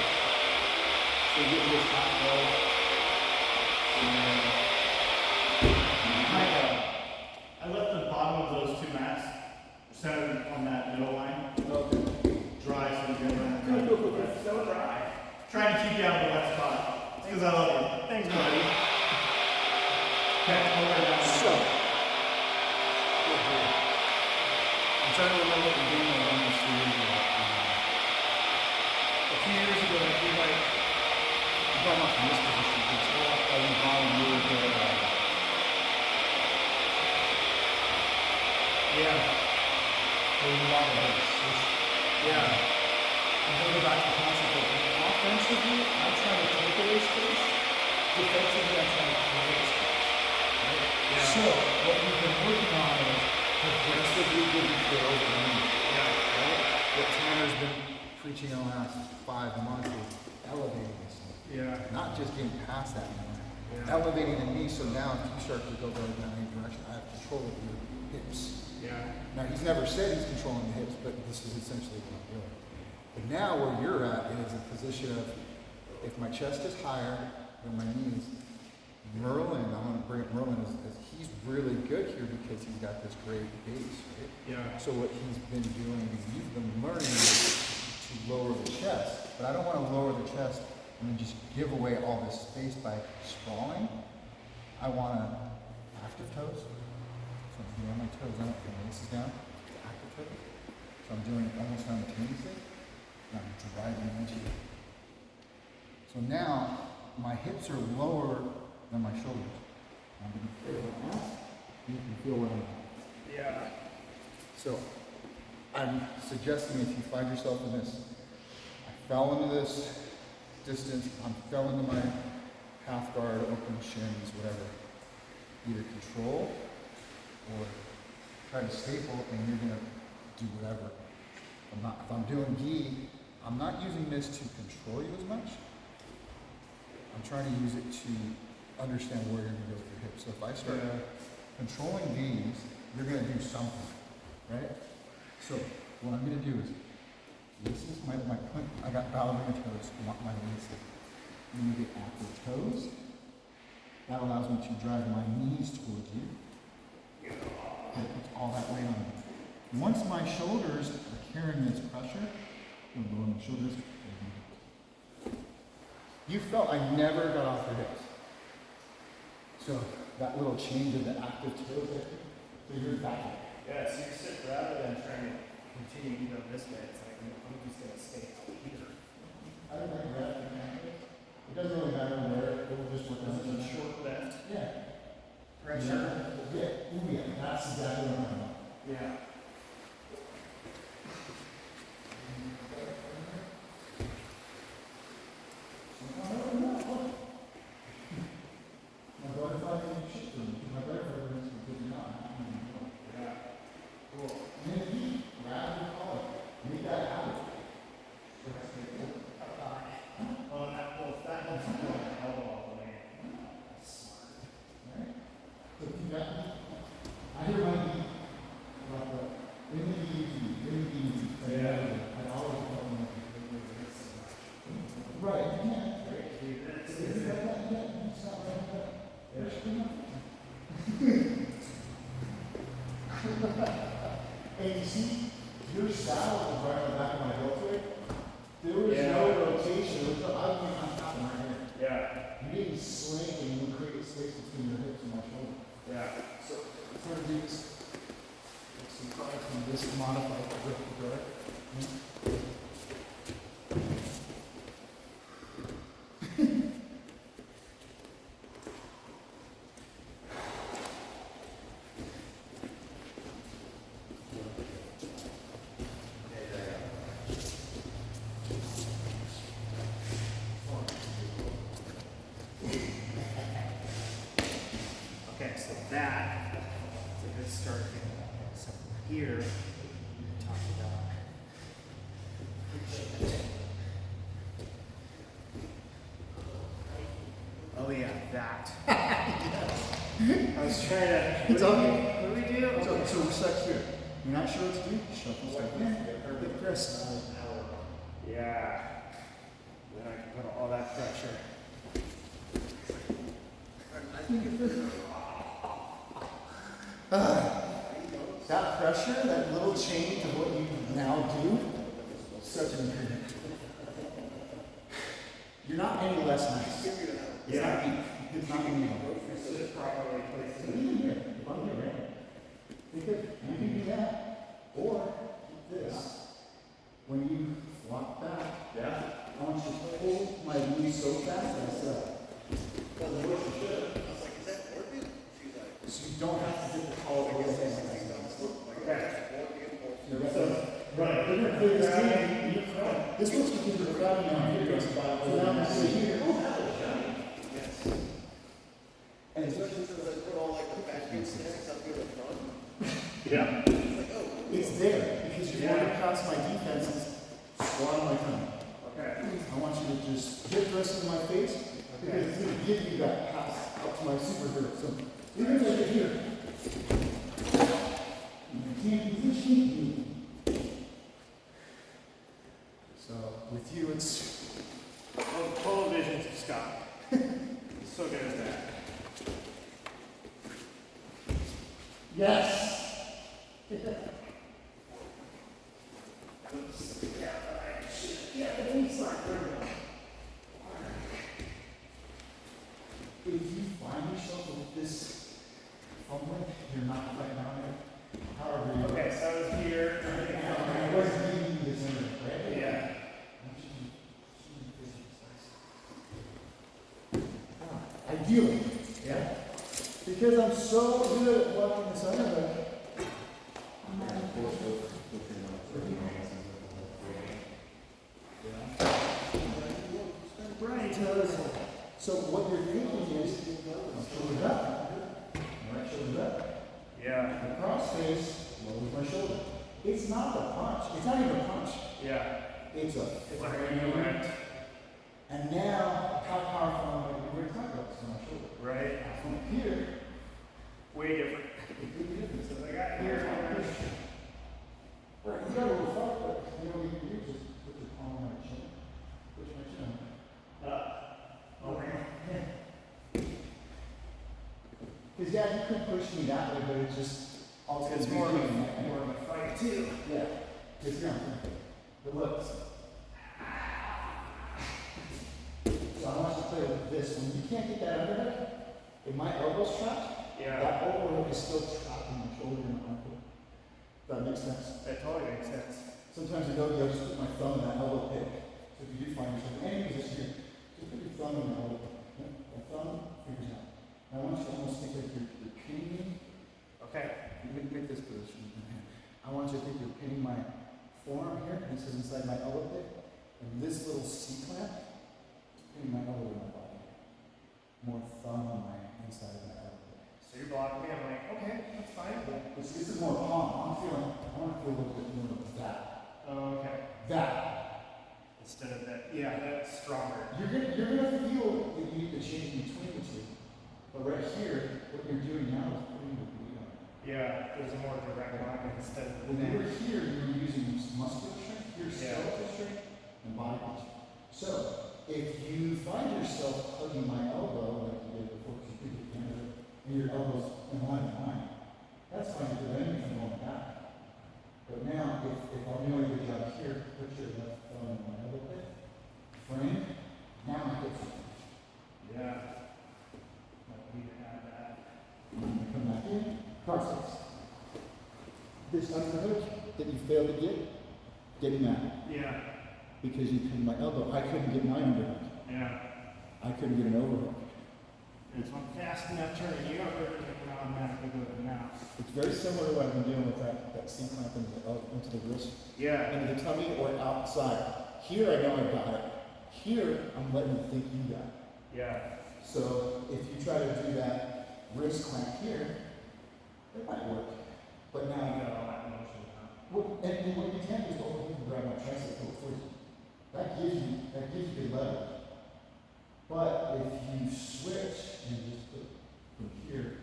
you get this hot roll. I left the bottom of those two mats centered on that middle line. Okay. Dry so you get around. So dry. Trying to keep you out of the wet spot. It's because I love you. Thanks, buddy. Okay, over down. So, I'm trying to remember what the game I won this year. A few years ago, I feel like I got off in this position. It's all involved really good. Yeah. There's a lot of this. Yeah. I'm going to go back to the concept of offensively, I'm trying to take away space. Defensively, I'm trying to create space. Right? Yeah. So, what we've been working on is progressively getting throws underneath. Yeah. Right? What Tanner's been preaching in the last 5 months is elevating this thing. Yeah. Not just getting past that now. Yeah. Elevating the knee so now if you start to go down any direction, I have control of your hips. Yeah. Now he's never said he's controlling the hips, but this is essentially what I'm doing. But now where you're at is a position of, if my chest is higher than my knees, Merlin, I'm going to bring up Merlin, as he's really good here because he's got this great base, right? Yeah. So what he's been doing, you've been learning to lower the chest, but I don't want to lower the chest and then just give away all this space by sprawling. I want to active toes. So I'm doing my toes up, my waist is down, active toes. So I'm doing it almost simultaneously. And I'm driving into it. So now my hips are lower than my shoulders. I'm going to feel my ass. You can feel where I'm at. Yeah. So I'm suggesting if you find yourself in this, I fell into this distance, I fell into my half guard, open shins, whatever. Either control or try to staple and you're gonna do whatever. If I'm doing gi, I'm not using this to control you as much. I'm trying to use it to understand where you're gonna go with your hips. So if I start controlling these, you're gonna do something, right? So what I'm gonna do is, this is my I got ballerina toes, not my waist. I'm gonna get active toes. That allows me to drive my knees towards you. It puts all that weight on me. Once my shoulders are carrying this pressure, I'm gonna lower my shoulders. You felt I never got off your hips. So that little change of the active toes there, so you're back. Yeah, so you sit rather than trying to continue to go this way, it's like, I'm just gonna stay out here. I don't like that. It doesn't really matter where, it will just work on This is a the short lift. Yeah. Pressure. Yeah, ooh, yeah, that's exactly what I'm talking about. Yeah. My butterfly didn't shit for me. My butterfly was completely not. Yeah. Cool. And then he grabbed the collar, make that happen. Well, that helps you pull the elbow all the way. That's smart. Right? So if you got me, I hear my knee. About the, in the easy. Yeah. I always tell them. Right, you can't. If you got that, you can't. It's not like that. There's and you see, your saddle was right on the back of my belt there. There was no rotation. There was no, I went on top of my head. Yeah. You didn't slant and you create space between your hips and my shoulder. Yeah. So, I'm going to do this. Some products from this modified grip guard. Okay, so that is a good start here. So from here, we talked about. Oh yeah, that. I was trying to. It's okay. What do we do? So we're stuck here. You're not sure what to do? Shuffle stuff in. Perfect press. Yeah. Then I can put all that pressure. That pressure, that little change of what you now do, such an improvement. You're not any less nice. It's not me. It's not me. Sit properly placed. Even here, if I'm here, right? Because you can do that, or this. When you flop back, Yeah. I want you to pull my knee so fast that I said. Well, the horse should. I was like, is that working? She's like, So you don't have to get the call all the way down. Okay. Right, they're gonna play this game. This one's because you're crowding on here. So now I'm gonna here. and especially since I put all like the back end snacks up here in front. Yeah. It's like, oh, It's there because you're going to pass my defenses, squat on my tongue. Okay. I want you to just get the rest of my face because it's going to give you that pass up to my super grip. So you're going to get here. You can't position me. So with you, it's Total vision to Scott. He's so good at that. yes. If you find yourself with this fumbling, you're not right down there. However, you Okay, so I was here. I wasn't giving you this number, right? Yeah. Ideally, yeah. Because I'm so good at walking this under, right. So what you're thinking is, shoulder up, right shoulder up. Yeah. The cross face lowers my shoulder. It's not a punch. It's not even a punch. Yeah. It's a It's like a direct. And now, how powerful am I going to talk about this on my shoulder? Right. From here, Way different. completely different. So I got here. Right, you got a little fuck, but you know what you can do is just put your palm on my chin. Push my chin on. Okay. Because yeah, you could push me that way, but it's just all It's more of a fight too. Yeah. Because yeah, but look. So I want you to play with this. When you can't get that underhead, If my elbow's trapped, that overhook is still trapped in my shoulder and my ankle. That makes sense. That totally makes sense. Sometimes in yoga, I'll just put my thumb in that elbow pit. So if you do find yourself in any position here, just put your thumb in that elbow pit. Yeah? The thumb, fingers out. Now I want you to almost think like you're pinning. Okay. Make this position. I want you to think you're pinning my forearm here. This is inside my elbow pit. And this little C-clamp is pinning my elbow in my body. More thumb on my inside of my elbow pit. So you're blocking me. I'm like, okay, that's fine. Yeah, this is more palm. I want to feel a little bit more of that. Oh, okay. That. Instead of that. Yeah, that's stronger. You're gonna feel that you need to change between the two. But right here, what you're doing now is putting your weight on it. Yeah, there's a more direct line instead of the When you were neck. here, you were using muscular strength, your Yeah. skeletal strength, and body posture. So, if you find yourself hugging my elbow like you did before, because you picked your hand up, and your elbow's in line with mine, that's fine to prevent me from going back. But now, if I'm doing a good job here, put your left thumb in my elbow pit, frame, now my hips are Yeah. I need to add that. come back in, process. This underhook that you failed to get mad Yeah. because you pinned my elbow. I couldn't get my underhook. Yeah. I couldn't get an overhook. It's one fast enough turning. You don't really automatically go to the mouth. It's very similar to what I've been doing with that C-clamp into the wrist, Yeah. into the tummy or outside. Here I know I got it. Here I'm letting you think you got it. Yeah. So if you try to do that wrist clamp here, it might work. But now You got all that motion now. and what you can do is go over here and grab my tricep pull towards you. That gives you good leverage. But if you switch and just put from here,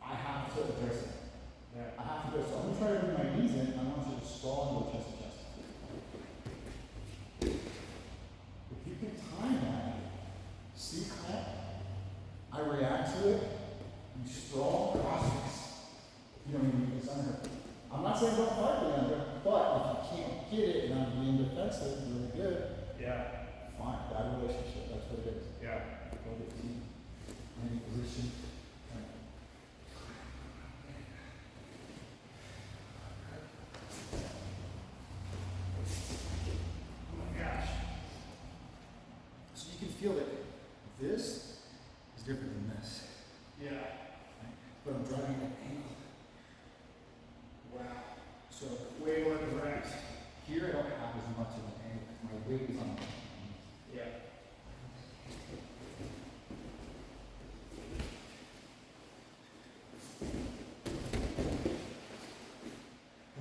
I have to address it. Yeah. I have to do it. So I'm gonna try to bring my knees in. I want you to sprawl into a chest to chest. If you can time that, see clamp, I react to it, you sprawl, process. You don't even need this under. I'm not saying don't fight the under, but if you can't get it and I'm being defensive, really good, Yeah. fine, bad relationship, that's what it is. Yeah. Go get team, any position. Oh my gosh. So you can feel that this is different than this. Yeah. Right? But I'm driving at an angle. Wow. So Way more direct. here I don't have as much of an angle because my weight is on my knees. Yeah.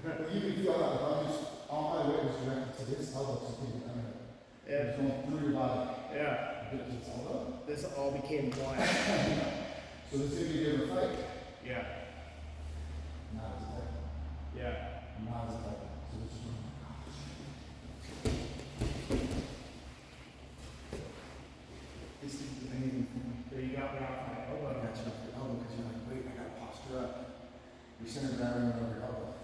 But you can feel that if I'm just, all my weight was directed to this elbow, so you can under it. It's going through your body. Yeah. It's elbow. This all became one. So this is going to be a different fight. Yeah. Not as tight. Yeah. Not as tight. So this is This is amazing for me. So you got me off my I elbow. got you off your elbow because you're like, wait, I got to posture up. Your center of gravity went over your elbow.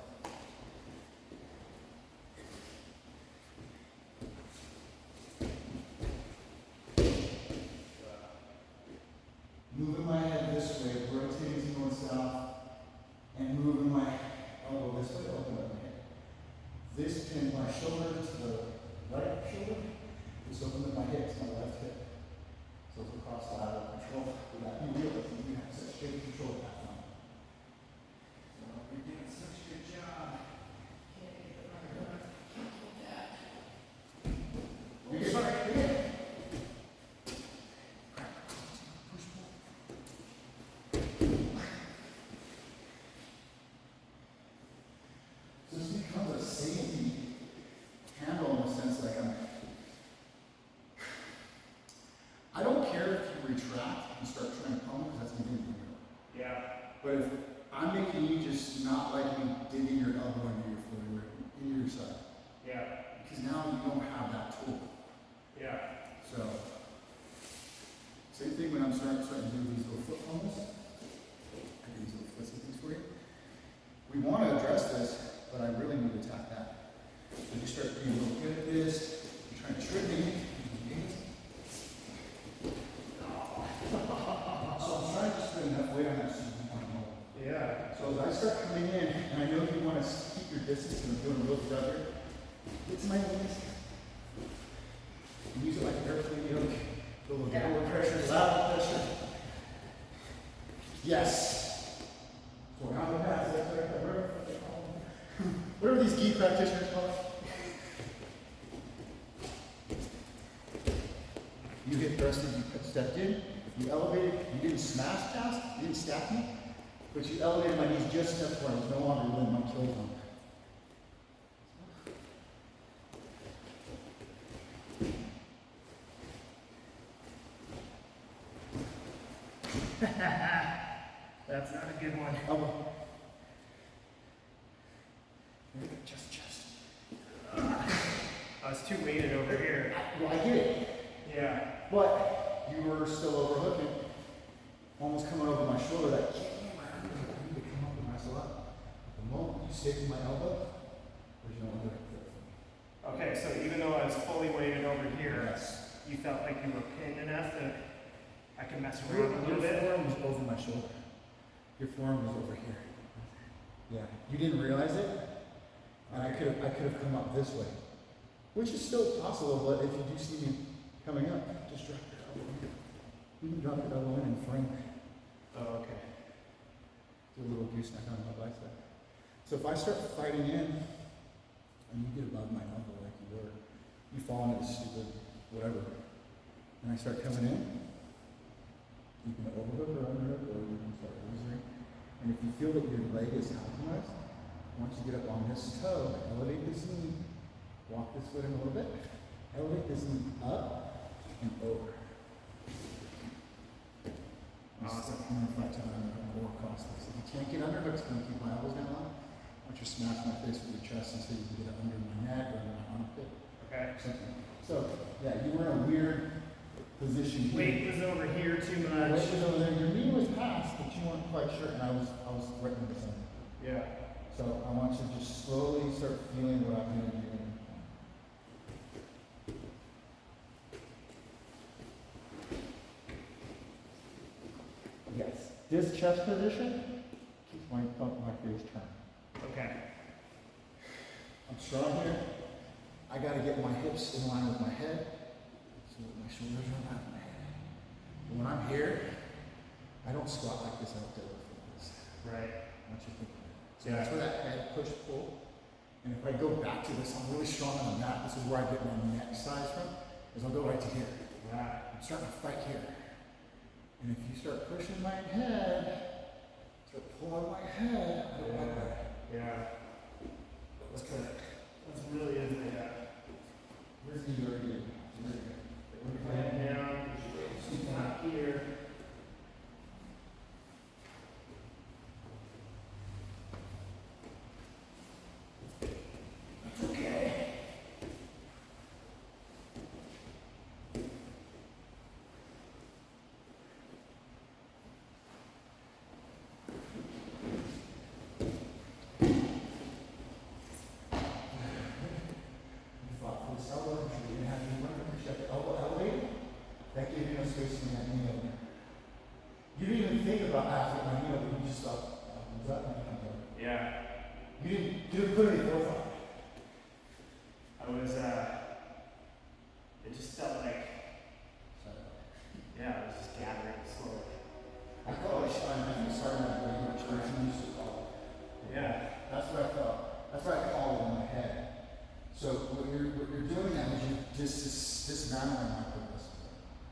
Moving my head this way, rotating to north south, and moving my elbow this way to open up my head. This pins my shoulder to the right shoulder. This opens up my hip to my left hip. So it's across lateral control. Without you realizing you have such good control of that one. So you're doing such a good job. You're good. You're good. Push, pull. So this becomes a safety handle in a sense like I don't care if you retract and start trying to pummel because that's going to be Yeah. But if I'm making you just not like me digging your elbow into your foot or into your side, Yeah. because now you don't have that tool. Yeah. So, same thing when I'm starting to do these little foot pummels. I do these little footsy things for you. We want to address this, but I really need to attack that. So you start being a little good at this, you're trying to trip me. start coming in, and I know you want to keep your distance, and I'm doing a little jug here, get to my knees. And use it like an airplane yoke. A little downward pressure, loud pressure. Yes. So around the pads, that's right, whatever these gi practitioners call it. You hit thrusted, you stepped in, you elevated, you didn't smash past, you didn't stack me, but you elevated my knees just enough where I was no longer letting my kill zone. That's not a good one. Elbow. Chest. I was too weighted over here. Well, I get it, Yeah. but you were still overhooking, almost coming over my shoulder. That I need to come up with myself up. The moment you stick in my elbow, there's no other. Okay, so even though I was fully weighted over here, Yes. you felt like you were pinned enough that I could mess Your around a little bit? forearm was over my shoulder. Your forearm was over here. Yeah. You didn't realize it, and I could have come up this way, which is still possible. But if you do see me coming up, just drop your elbow in. You can drop your elbow in and frame it. Oh, okay. Do a little gooseneck on my bicep. So if I start fighting in, and you get above my elbow like you were, you fall into this stupid whatever, and I start coming in. You can overhook or underhook, or you can start losing. And if you feel that your leg is compromised, once you get up on this toe, elevate this knee, walk this foot in a little bit, elevate this knee up and over. Awesome. I'm gonna fight time I'm gonna more across this. If you can't get underhooks, I'm gonna keep my elbows down low. I want you to smash my face with your chest until you can get it under my neck or under my armpit. Okay. Something. So, yeah, you were in a weird position here. Weight was over here too Your much. weight was over there. Your knee was past, but you weren't quite sure, and I was right in the center. Yeah. So I want you to just slowly start feeling what I'm going to do. Yes. This chest position keeps my face turned. Okay. I'm strong here. I got to get my hips in line with my head so that my shoulders are around my head. But when I'm here, I don't squat like this. I don't deadlift like this. Right. I want you to think of it. So that's where that head push pull. And if I go back to this, I'm really strong on the mat. This is where I get my neck size from. Is I'll go right to here. Right. I'm starting to fight here. And if you start pushing my head, start pulling my head, I don't like that. Yeah. Let's cut it. That's really is a Where's the already? head down, not here. Okay. Fought for this elbow, you didn't have to run, push that elbow elevated. That gave you no space in that knee over. You didn't even think about after my knee over, you just thought, was that my knee over? Yeah. You didn't put any forethought. I was, it just felt like, yeah, I was just gathering slowly. I felt like I think starting that way, much worse than you used to call it. Yeah. That's what I felt. That's what I called it in my head. So what you're doing now is you're dismantling my purpose.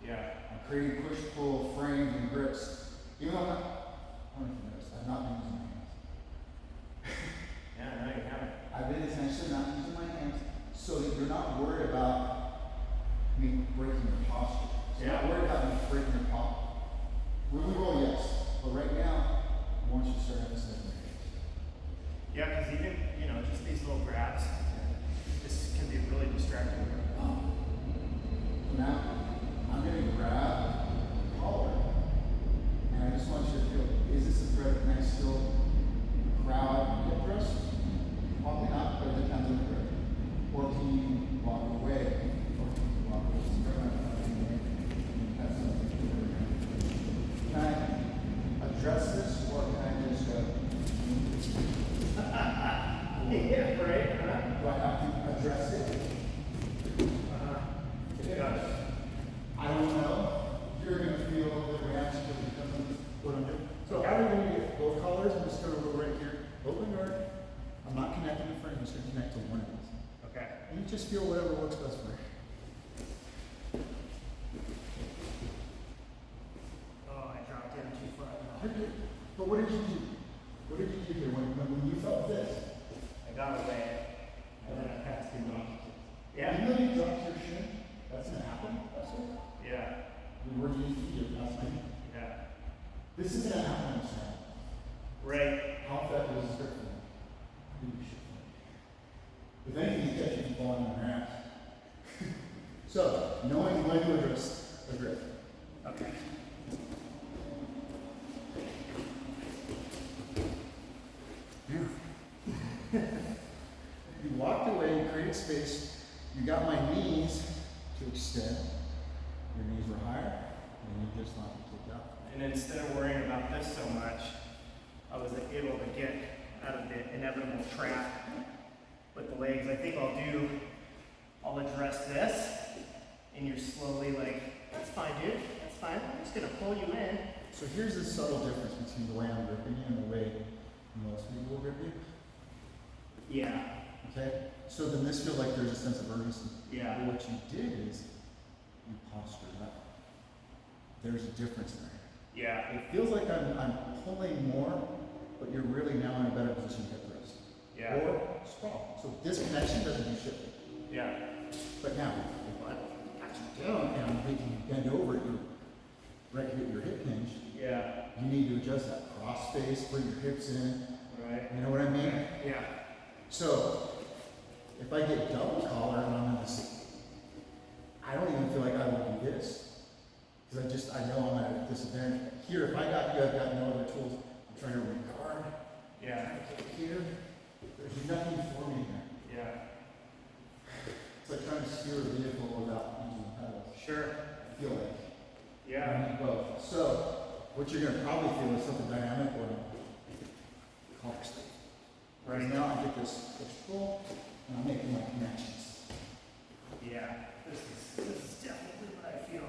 Yeah. I'm creating push, pull, frames, and grips. Even though I don't know if you noticed, I've not been using my hands. Yeah, no, you haven't. I've been intentionally not using my hands so that you're not worried about me breaking your posture. So you're not Yeah. worried about me breaking your posture. We will, yes. But right now, I want you to start emphasizing your hands. Yeah, because even, just these little grabs, this can be really distracting. Now, I'm going to grab the collar, and I just want you to feel, is this a threat? Can I still crowd hip thrust? Probably not, but it depends on the grip. Or can you walk Yeah, right? Do I have to address it? I don't know. You're gonna feel the reaction because of what I'm doing. So how are we gonna get both collars? I'm just gonna go right here, open guard. I'm not connecting the frame, I'm just gonna connect to one of these. Okay. And you just feel whatever works best for you. Oh, I dropped down too far. You're good. But what did you do? What did you do here when you felt this? I got away. And then I passed him off. You Yeah. know you dropped your shin? That's gonna happen. That's it. Yeah. We were used to it last night. Yeah. This is gonna happen on this round. Right. How fat was the script for me? Maybe we should. If anything, you catch you falling on your ass. So, knowing when to address a grip. Okay. You walked away, you created space, you got my knees to extend. Your knees were higher, and you just let them kick out. And instead of worrying about this so much, I was able to get out of the inevitable trap with the legs. I think I'll address this, and you're slowly like, that's fine, dude, that's fine. I'm just gonna pull you in. So here's the subtle difference between the way I'm gripping you and the way most people will grip you. Yeah, Okay? So then this feels like there's a sense of urgency. yeah, But what you did is you postured up. There's a difference there. yeah, It feels like I'm pulling more, but you're really now in a better position to hip thrust. yeah, Or sprawl. So this connection doesn't do shit. yeah, But now, if I pat you down and I'm making you bend over you right here at your hip hinge, yeah, you need to adjust that cross space, bring your hips in. right, You know what I mean? yeah, So, if I get double collar and I'm in the seat, I don't even feel like I would do this. Because I know I'm at a disadvantage. Here, if I got you, I've got no other tools. I'm trying to regard. yeah, Here, there's nothing for me here. yeah, It's like trying to steer a vehicle without using the pedals. sure, I feel like yeah, I need both. So, what you're going to probably feel is something dynamic or collar state. right, Because now I get this push-pull and I'm making my connections. yeah. This is definitely what I feel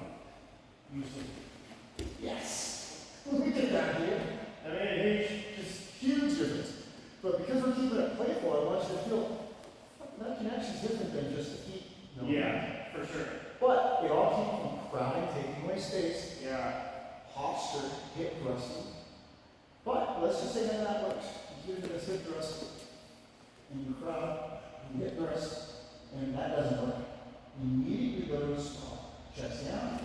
usually. Yes! We did that here. I mean, Just huge difference. But because we're keeping it playful, I want you to feel that connection's different than just the feet. yeah, for sure. But it all came from crowding, taking away space, Yeah, posture, hip thrusting. But let's just say none of that works. You get into this hip thrust, and you crowd, you hip thrust, and that doesn't work. Immediately go to a sprawl. Chest down.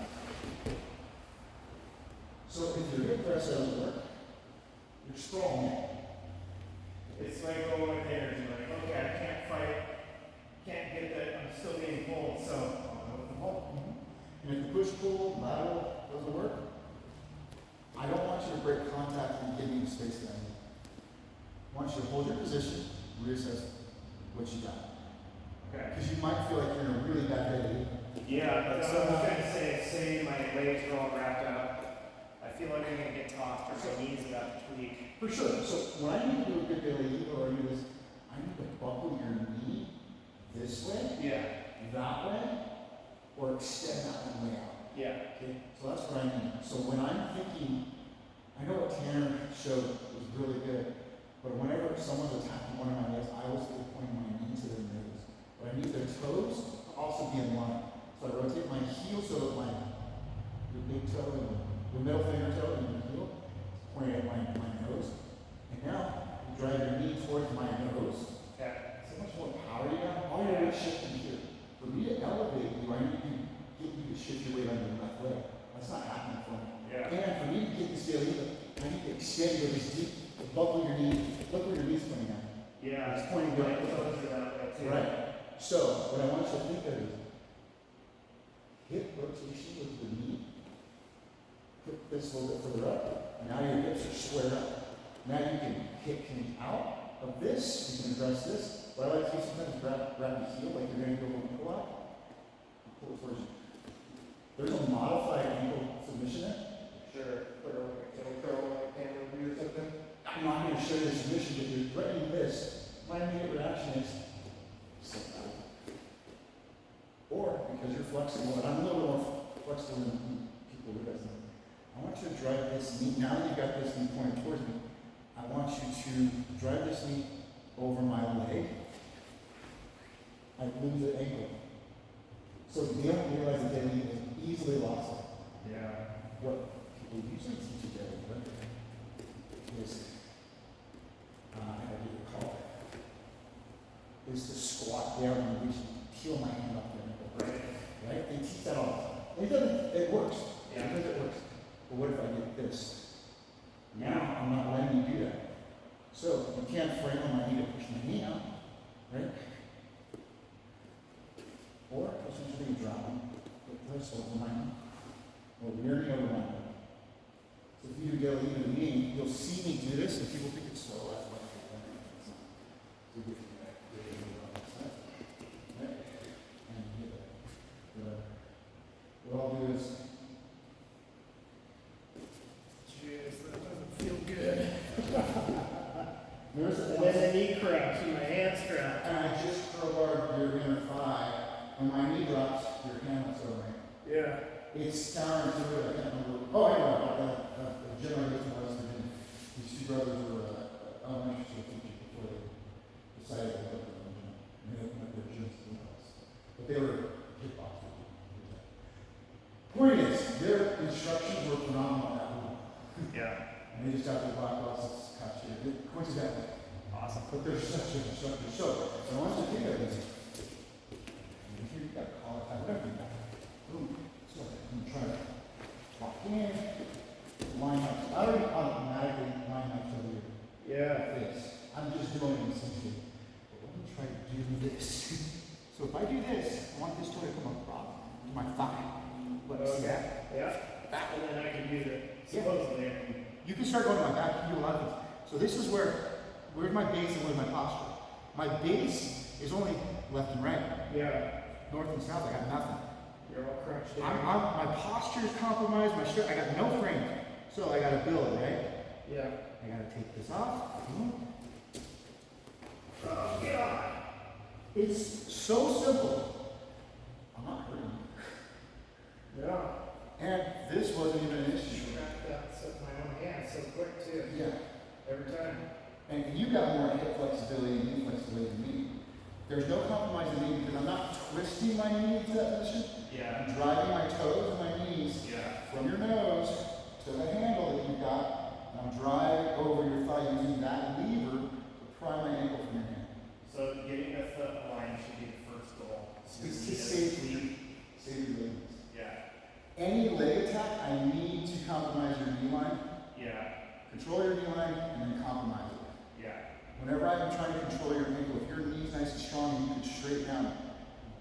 So if your hip thrust doesn't work, you're sprawling. it's like going with haters. You're like, okay, I can't fight, can't get that. I'm still getting pulled, so I'll go with the pull. And if the push-pull lateral doesn't work, I don't want you to break contact and give me the space that I need. I want you to hold your position, reassess what you got. Okay. Because you might feel like you're in a really bad day. Yeah, but so I was trying to say my legs are all wrapped up. I feel like I'm gonna get tossed or my knees about to tweak. For sure. So when I need to do a good daily or I do this, I need to buckle your knee this way, Yeah, that way, or extend that one way out. yeah, Okay? So that's what I mean. So when I'm thinking, I know what Tanner showed was really good, but whenever someone's attacking one of my legs, I always feel pointing my knee to their nose. But I need their toes to also be in line. So I rotate my heel so that your big toe and your middle finger toe and your heel is pointing at my nose. And now you drive your knee towards my nose. okay, So much more power you got. All your weight shifting here. For me to elevate you, I need to get you to shift your weight on your left leg. That's not happening for me. yeah, And for me to get this daily, I need to extend your deep, to buckle your knee. Look where your knee's pointing at. yeah. It's pointing My down. toes are that way too. Right. So, what I want you to think of is hip rotation with the knee. Put this a little bit further up. And now your hips are squared up. Now you can hip hinge out of this. You can address this. What I like to do sometimes is grab your heel like you're going to go and pull out. Pull it towards you. There's a modified ankle submission there. Sure. I'm not going to show you the submission, but you're threatening this. My immediate reaction knee, now that you've got this knee pointed towards me, I want you to drive this knee over my leg. I lose the ankle. So they don't realize that their knee is easily lost. Yeah. What people usually teach you there is, how do you call it? Is to squat down and reach, peel my hand off your ankle. Right? They teach that all the time. It doesn't, it works. Yeah. Because it works. But what if I get this? Now I'm not letting you do that. So you can't frame on my knee to push my knee out, right? Or essentially dropping the this over my knee, or rear knee over my knee. So if you do daily to the knee, you'll see me do this, and people think it's so athletic. It's not. So you get that, on the side, right? And you get that. What I'll do is, Jeez, that doesn't feel good. notice that And then the knee cramps and my hand strap. and I just crowbar your inner thigh. When my knee drops, your hand looks over me. Yeah. It's counterintuitive. I can't remember. Oh, I know. The gym I go to in West Virginia. These two brothers were elementary school teachers before they decided to open their own gym. And they opened up their gyms in the house. But they were kickboxers. Point is, their instructions were phenomenal at home. Yeah. And they just got their black belts and cut you. Coincidentally. Awesome. But they're such an instructor. So, I want you to think of this. If you got collar tie, whatever you got. Boom. So, I'm trying to walk in, line up. I already automatically line up to the Yeah. this. I'm just doing it essentially. But let me try to do this. So if I do this, I want this toe to come up to my thigh. Let's see that. Yeah. And then I can do the, supposedly I can. You can start going to my back, you can do a lot of things. So this is where's my base and where's my posture? My base is only left and right. Yeah. North and south, I got nothing. You're all crunched in. My posture is compromised, my strength, I got no frame. So I gotta build, right? Yeah. I gotta take this off. Boom. Oh, God. It's so simple. I'm not hurting you. Yeah. And this wasn't even an issue. Track that with my own hand so quick too. Yeah. Every time. And you got more hip flexibility and knee flexibility than me. There's no compromise in me because I'm not twisting my knee into that position. Yeah. I'm driving my toes and my knees Yeah. from your nose to the handle that you've got. And I'm driving over your thigh using that lever to pry my ankle from your hand. So getting the foot aligned should be the first goal. It's to save your legs. Yeah. Any leg attack, I need to compromise your knee line, Yeah. control your knee line, and then compromise it. Yeah. Whenever I'm trying to control your ankle, if your knee's nice and strong, you can straighten out,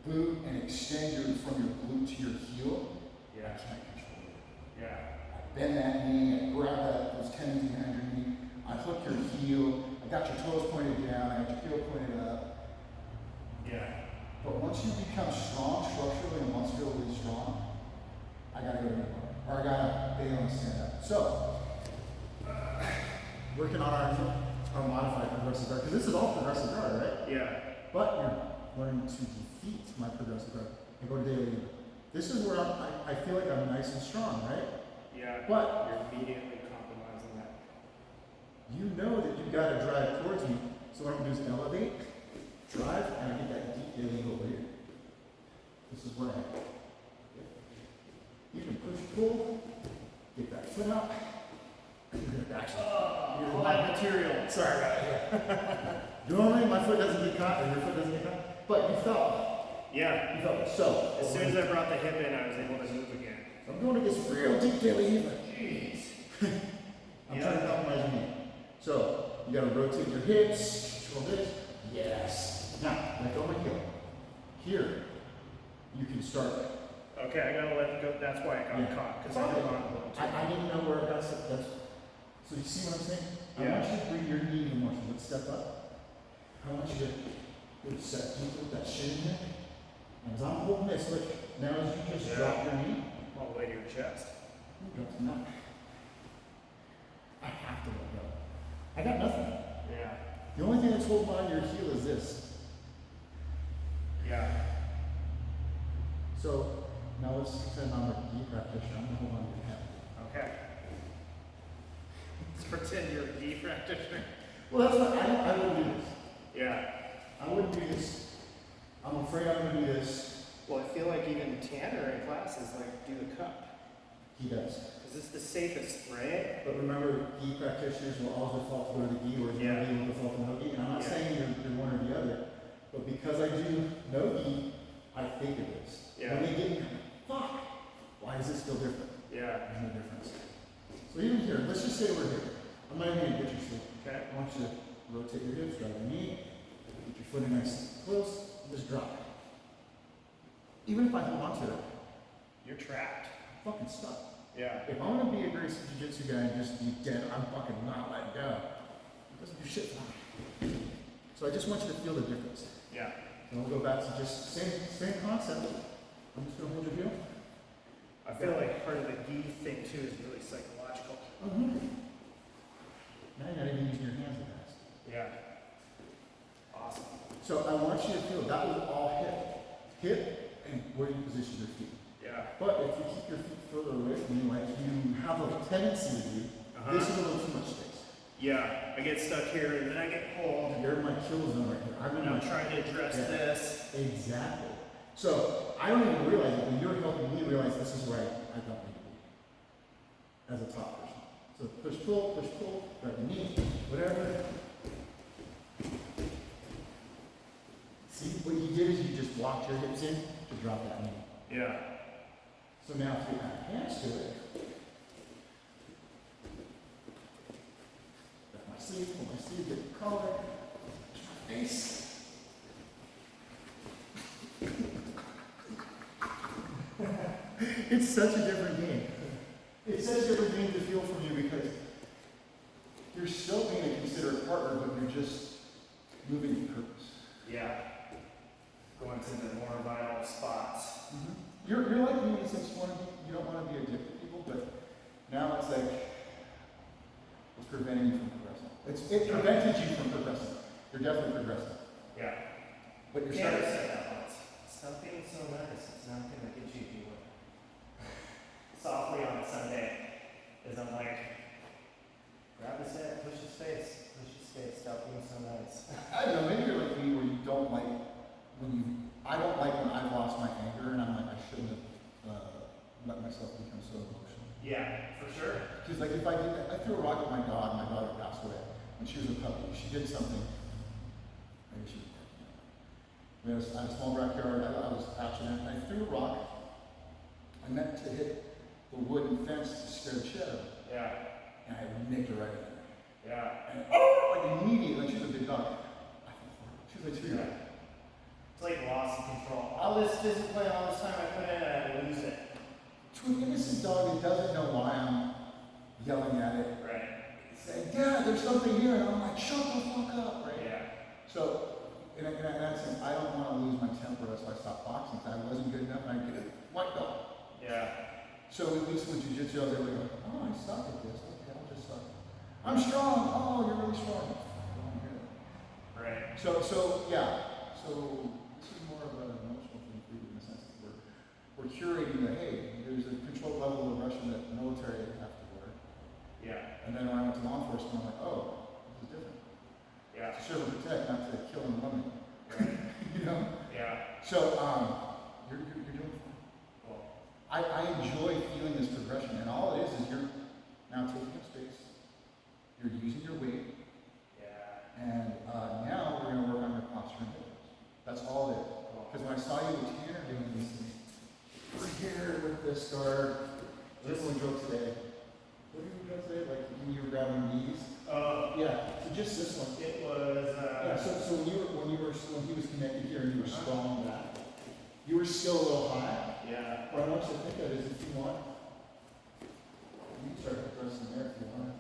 boot, and extend from your glute to your heel. I Yeah. can't control it. Yeah. I bend that knee, I grab those tendons behind your knee, I hook your heel, I got your toes pointed down, I got your heel pointed up. Yeah. But once you become strong structurally and muscularly strong, I gotta go to the bar. Or I gotta bail and stand up. So, working on our modified progressive guard, because this is all progressive guard, right? Yeah. But you're learning to defeat my progressive guard and go to daily labor. This is where I feel like I'm nice and strong, right? Yeah. But you're immediately compromising that. you know that you've got to drive towards me. So what I'm going to do is elevate, drive, and I get that deep daily over here. This is where I am. You can push, pull, get that foot out, and get it back. All that material. Sorry about it. Normally my foot doesn't get caught, or your foot doesn't get caught, but you felt Yeah. it. You felt it. So, As soon as I brought the hip in, I was able to move again. I'm going to this real deep daily heaver. Jeez. I'm trying to compromise your knee. So, you gotta rotate your hips, control this. Yes. Now, let go of my heel. Here, you can start. Okay, I gotta let it go. That's why I got caught, because I held on a little too I didn't know where it got stuck. So you see what I'm saying? I Yeah. want you to bring your knee even more. So let's step up. I want you to set deep with that shin in here. And as I'm holding this, look, now as you just drop your knee, all the way to your chest. no. I have to let go. I got nothing. Yeah. The only thing that's holding on to your heel is this. Yeah. So now let's pretend I'm a deep practitioner. I'm gonna hold on to your head. Okay. Pretend you're a gi practitioner. Well, that's what I wouldn't do this. Yeah. I wouldn't do this. I'm afraid I'm gonna do this. Well, I feel like even Tanner in classes like do the cup. He does. Because it's the safest, right? But remember, gi practitioners will always default to go to the gi, or Yeah. gi will default to no gi. And I'm not Yeah. saying you're one or the other, but because I do no gi, I think it is. Yeah. When they get me, fuck, why is it still different? Yeah. There's no difference. So even here, let's just say we're here. I'm not even gonna get you sleep. Okay. I want you to rotate your hips, drive your knee, get your footing nice and close, and just drop. Even if I hold on to it, You're trapped. I'm fucking stuck. Yeah. If I'm gonna be a great jiu-jitsu guy and just be dead, I'm fucking not letting go. It doesn't do shit for me. So I just want you to feel the difference. Yeah. And we'll go back to just same concept. I'm just gonna hold your heel. I feel like part of the gi thing too is really psychological. Mm-hmm. Now you're not even using your hands at that. Yeah. Awesome. So I want you to feel that was all hip, and where you position your feet. Yeah. But if you keep your feet further away from you, like you have a tendency to do, this is a little too much space. Yeah. I get stuck here and then I get pulled. You're in my kill zone right here. I'm in And I'm my trying to address Yeah. this. Exactly. So I don't even realize it, but you're helping me realize this is where I don't need to be as a top person. So push pull, grab the knee, whatever. See, what you did is you just walked your hips in to drop that knee. Yeah. So now if you add hands to it, grab my sleeve, pull my sleeve, get the collar, touch my face. It's such a different game. It's such a different game to feel from you because you're still being a considerate partner, but you're just moving with purpose. Yeah. Going to the more vital spots. You're like me in the sense you don't want to be a dick to people, but now it's like it's preventing you from progressing. It prevented you from progressing. You're definitely progressing. Yeah. But you're Tanner starting. said that once. Stop being so nice. It's not going to get you anywhere. Softly on Sunday, as I'm like, grab his head, push his face, stop being so nice. I don't know, maybe you're like me where you don't like I don't like when I've lost my anger and I'm like, I shouldn't have let myself become so emotional. Yeah, for sure. Because like if I did that, I threw a rock at my daughter passed away when she was a puppy. She did something, maybe she was barking at me. I had a small backyard, I was patching it, and I threw a rock. I meant to hit the wooden fence to scare the shit out of her. Yeah. And I nicked her right in there. Yeah. And oh, like immediately, like she was a big dog. I felt horrible. She was like 2 years old. It's like loss of control. All this discipline, all this time I put in, I lose it. To an innocent dog that doesn't know why I'm yelling at it, Right. saying, Dad, there's something here, and I'm like, shut the fuck up, right? Yeah. So, in that sense, I don't want to lose my temper, that's why I stopped boxing, because I wasn't good enough, and I get it, white belt. Yeah. So at least with jiu-jitsu, I was able to go, oh, I suck at this, okay, I'll just suck. I'm strong, oh, you're really strong. I don't hear that. Right. So yeah, so this is more of an emotional thing for you in the sense that we're curating the, hey, there's a controlled level of aggression that the military have to wear. Yeah. And then when I went to law enforcement, I'm like, oh, this is different. Yeah. To serve and protect, not to kill and eliminate. Right. You know? Yeah. So, you're doing fine. Cool. I enjoy feeling this progression, and all it is you're now taking up space, you're using your weight, Yeah. and now we're going to work on your posture and hips. That's all it is. Because when I saw you with Tanner doing these things, we're here with this guard. This one joke today. What did you go today? Like when you were grabbing knees? Yeah. So just this one. It was, Yeah. So when he was connected here and you were strong back, you were still a little high. yeah. What I want you to think of is if you want, you can start pressing there if you want.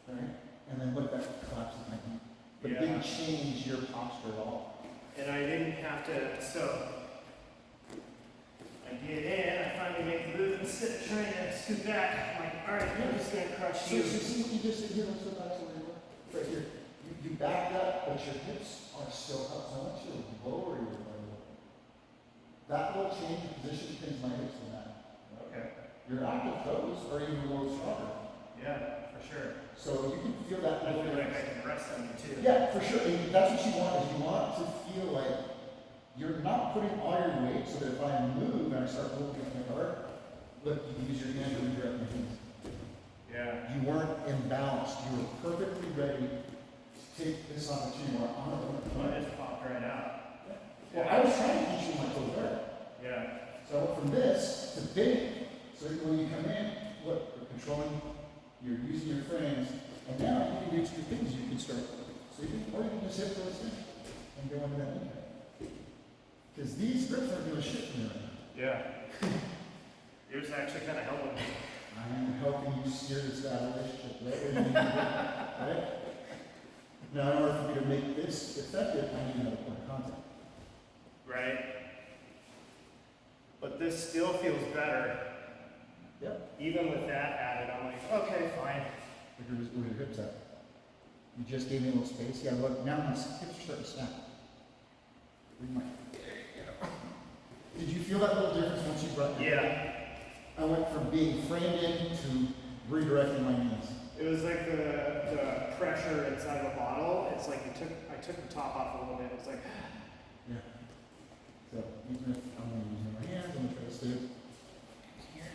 Right? And then look, that collapses my knee. But it Yeah. didn't change your posture at all. And I didn't have to, so I get in, I finally make the move, instead of trying to scoot back, I'm like, all right, I'm just going to crush So you. see what you just did here? Let's go back to where you were. Right here. You backed up, but your hips are still up. So I want you to lower your leg. That will change the position things my hips in that. Okay. Your active toes are even a little stronger. Yeah, for sure. So you can feel that. I feel like I can rest on you too. Yeah, for sure. And that's what you want, is you want to feel like you're not putting all your weight, so that if I move and I start looking at my guard, look, you can use your hand to redirect your hands. Yeah. You weren't imbalanced. You were perfectly ready to take this opportunity. Where I'm Well, it just popped right out. well, I was trying to teach you my close guard. Yeah. So I went from this to big. So that when you come in, look, you're controlling, you're using your frames, and now you can do two things. You can start, so you can, or you can just hit those in and go into that knee. Because these grips aren't doing shit for me right now. Yeah. Yours actually kind of helping me. I am helping you steer this bad relationship right where you need to go, right? Now, in order for me to make this effective, I need another point of contact. Right. But this still feels better. Yep. Even with that added, I'm like, okay, fine. Where your hips at? You just gave me a little space. Yeah, look, now my hips are starting to snap. Did you feel that little difference once you brought your Yeah. I went from being framed in to redirecting my knees. It was like the pressure inside of a bottle. It's like I took the top off a little bit. It's like, Yeah. So even if I'm going to use my hands, I'm going to try to stay here.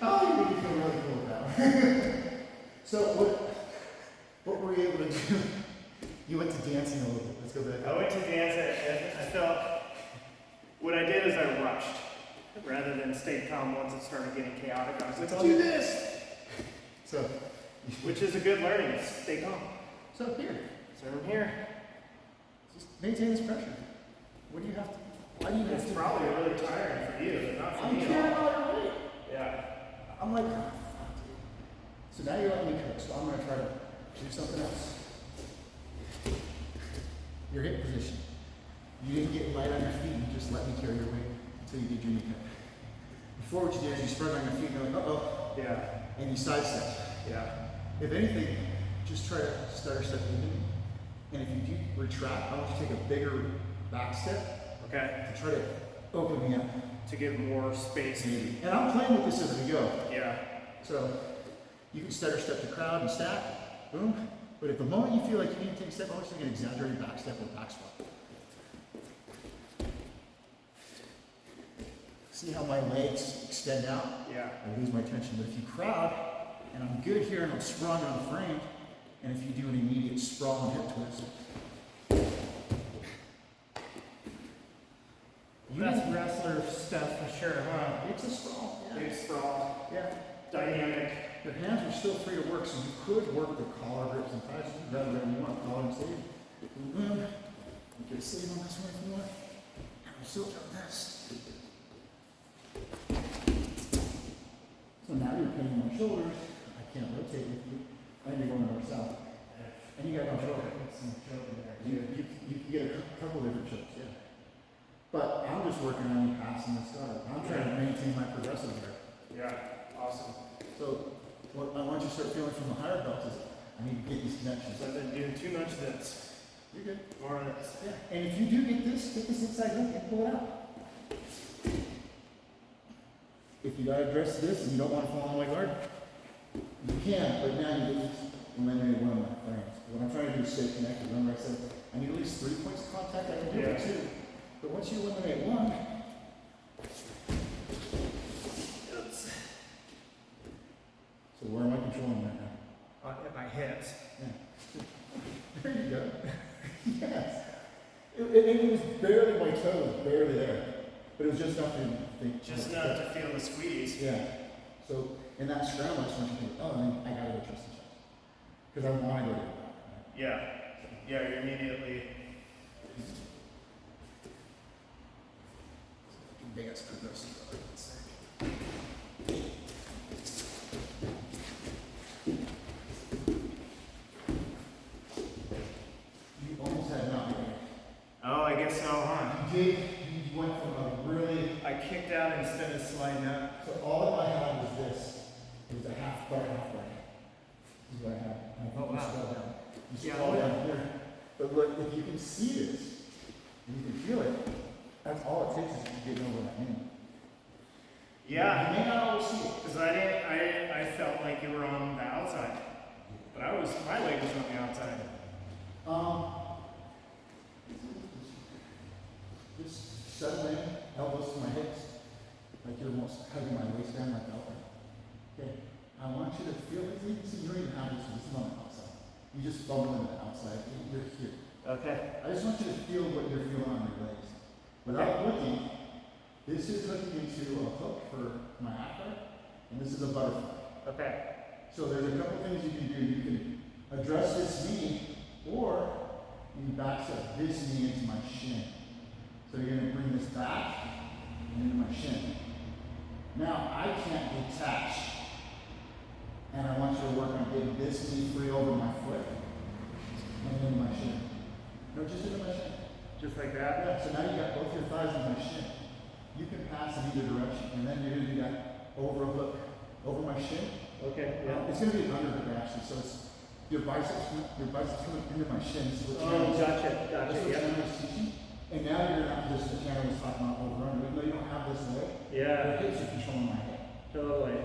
Oh, you make me feel really cool now. So what were you able to do? You went to dancing a little bit. Let's go back. I went to dance and I felt, what I did is I rushed. Rather than stay calm once it started getting chaotic, I was like, Let's do do this! So, Which is a good learning, stay calm. so here, So I'm here. just maintain this pressure. What do you have to? Why do you have It's to? probably really tiring for you, but not for I'm me carrying at all. all your weight. Yeah. I'm like, "Ah, fuck, dude." So now you're letting me cook. So I'm gonna try to do something else. Your hip position. You didn't get light on your feet. You just let me carry your weight until you did your knee cut. Before what you did is you spread on your feet and you're like, uh-oh, Yeah. and you sidestep. Yeah. If anything, just try to stutter step into me. And if you do retract, I want you to take a bigger back step Okay. to try to open me up. To give more space. Maybe. And I'm playing with this as we go. Yeah. So you can stutter step the crowd and stack, boom. But at the moment you feel like you need to take a step, I want you to take an exaggerated back step or back squat. See how my legs extend out? Yeah. I lose my tension. But if you crowd, and I'm good here and I'm sprung and I'm framed, and if you do an immediate sprawl and hip twist, Best wrestler stuff for sure, huh? it's a sprawl. Yeah. Big sprawl, Yeah. dynamic. Your hands are still free to work, so you could work the collar grips and ties. You can grab whatever you want, collar and sleeve. Boom. You get a sleeve on this one if you want. And we'll still do this. So now you're pinning my shoulders. I can't rotate with you. And you're going north south. And you got no shoulder. You can get a couple different chokes, yeah. But I'm just working on passing this guard. I'm trying to maintain my progressive guard. Yeah. Awesome. So what I want you to start feeling from the higher belt is I need to get these connections. So I've been doing too much of this. You're good. More of this. Yeah. And if you do get this inside hook and pull it out. If you gotta address this and you don't want to fall on my guard, you can, but now you at least eliminated one of my frames. What I'm trying to do is stay connected. Remember I said I need at least 3 points of contact, I can do it Yeah. too. But once you eliminate one, so where am I controlling right now? At my hips. Yeah. There you go. Yes. It was barely my toe, was barely there. But it was just enough to think. Just enough to feel the squeeze. Yeah. So in that scramble, I just want you to think, oh, I gotta go trust the chest. Because I want to go to the back. Right? Yeah. Yeah, you're immediately. Big ass progressive. Let's say. so, huh? You did, you went from a really, I kicked out instead of sliding up. so all that I had was this. It was a half bar, half bar. This is what I had. And I think Oh, you wow. scroll down. You Yeah, scroll look. down here. But look, if you can see this, and you can feel it, that's all it takes is you get over that knee. Yeah. You may not always see it. Because I felt like you were on the outside. But my leg was on the outside. Just settle in, elbows to my hips, like you're almost hugging my waist down like that. Okay, I want you to feel it. You can see you don't even have this, this is on the outside. You just fumble in the outside, you're here. Okay. I just want you to feel what you're feeling on your legs. Without looking, this is hooking into a hook for my half guard, and this is a butterfly. Okay. So there's a couple things you can do. You can address this knee, or you can backstep this knee into my shin. So you're going to bring this back and into my shin. Now I can't detach, and I want you to work on getting this knee free over my foot and into my shin. No, just into my shin. Just like that? Yeah. So now you got both your thighs in my shin. You can pass in either direction, and then you're going to do that over a hook, over my shin. Okay. It's going to be an underhook actually, so it's your biceps coming into my shin. This is what Oh, Chandler gotcha. That's Gotcha. what Yep. Chandler's teaching. And now you're going to have this, what Chandler was talking about over under. Even though you don't have this leg, your Yeah. hips are controlling my head. Totally.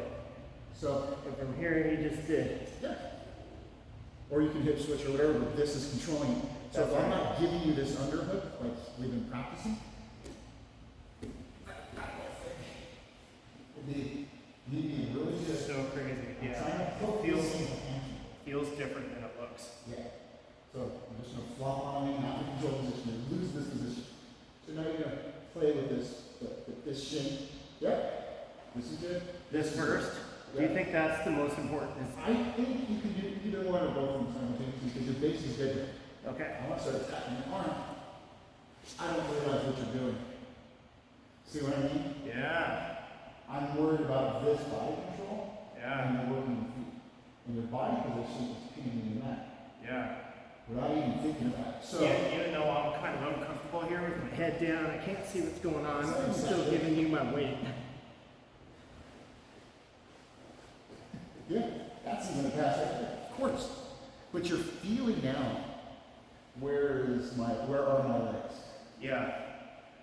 So, And from here, you just did. yeah. Or you can hip switch or whatever, but this is controlling it. So if I'm not giving you this underhook, like we've been practicing, you'd be really good. So crazy. Trying Yeah. to hook Feels- this in the hand. Feels different than it looks. Yeah. So I'm just gonna flop on in, not in control position, and lose this position. So now you're gonna play with this shin. Yep. This is good. This is first? good. Do you Yeah. think that's the most important? I think you can do either one or both of them simultaneously because your base is good. Okay. I want to start attacking your arm. I don't realize what you're doing. See what I mean? Yeah. I'm worried about this body control Yeah. and you're working your feet. And your body position is pinning you in that Yeah. without even thinking about it. So, Yeah, even though I'm kind of uncomfortable here with my head down, I can't see what's going on. I'm still giving you my weight. yeah, that's even a pass right there. Of course. But you're feeling now, where are my legs? Yeah.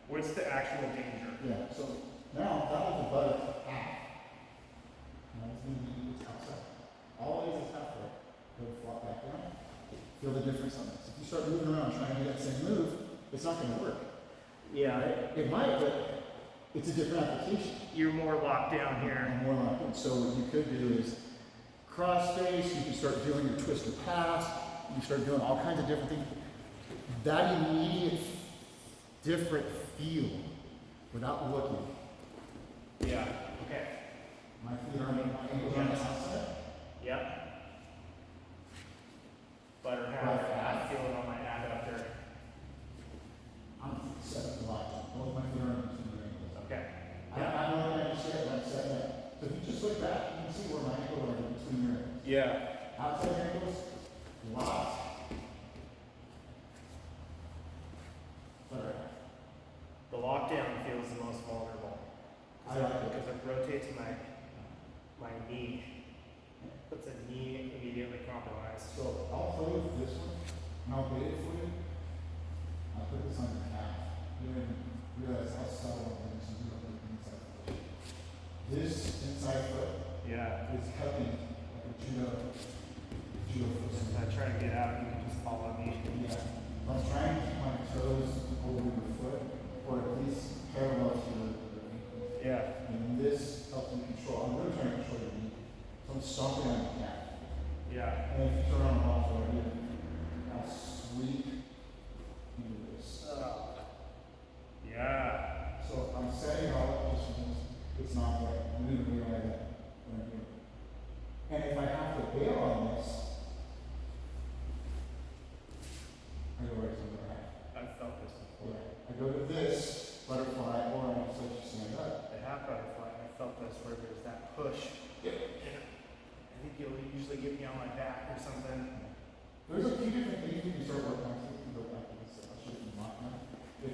What's the actual danger? Yeah, so now that was the butter half. Now it's going to be outside. Always is halfway. Go flop back down. Feel the difference on this. If you start moving around trying to do that same move, it's not going to work. Yeah. Right? It might, but it's a different application. You're more locked down here. And more like it. So what you could do is cross face, you can start doing your twisted pass, you can start doing all kinds of different things. That immediate different feel without looking. Yeah. Okay. My feet are on my ankles on the outside. Yep. Butter half. Butter half. I feel it on my adductor. I'm set a lot. Both my feet are on between my ankles. Okay. I don't know if I understand that set that. So if you just look back, you can see where my ankles are between your ankles. Yeah. Outside ankles, lots. Butter half. The lockdown feels the most vulnerable. I like it. Because it rotates my knee. Puts a knee immediately compromised. So I'll play with this one, and I'll get it for you. I'll put this on your calf. You didn't realize how subtle it is. You don't look inside foot. This inside foot Yeah. is cupping like a judo foot. If I try to get out, you can just follow me. Yeah. I'm trying to keep my toes over your foot, or at least parallel to your ankle. Yeah. And this helps you control. I'm really trying to control your knee. So I'm stomping on your calf. Yeah. And if you turn on the off right here, I'll sweep into this. Yeah. So if I'm setting it all up just for this, it's not right. I'm moving it like that when I'm doing it. And if I have to bail on this, I go right to the right. I've felt this before. Yeah. I go to this butterfly, or I just let you stand up. The half butterfly, I felt this where there's that push. Yep. And I think you'll usually get me on my back or something. There's a few different things you can start working on. So you can go back to this. I'll show you the mock now. If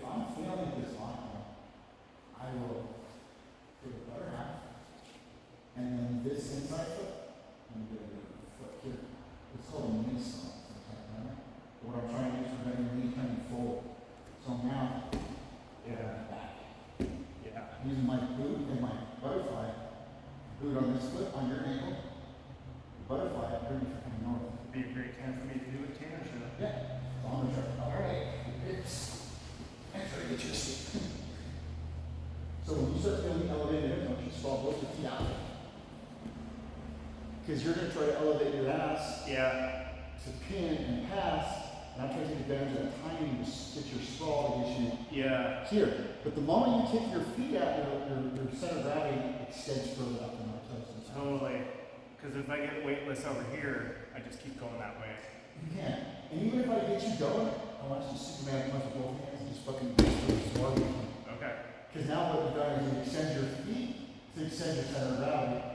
Because you're gonna try to elevate your ass Yeah. to pin and pass, and I'm trying to take advantage of that timing to get your sprawl to get you Yeah. here. But the moment you kick your feet out, your center of gravity extends further up in my toes. And stuff. Totally. Because if I get weightless over here, I just keep going that way. You can. And even if I get you going, I want you to Superman punch with both hands and just fucking smart. Okay. Because now what you've done is you extend your feet to extend your center of gravity.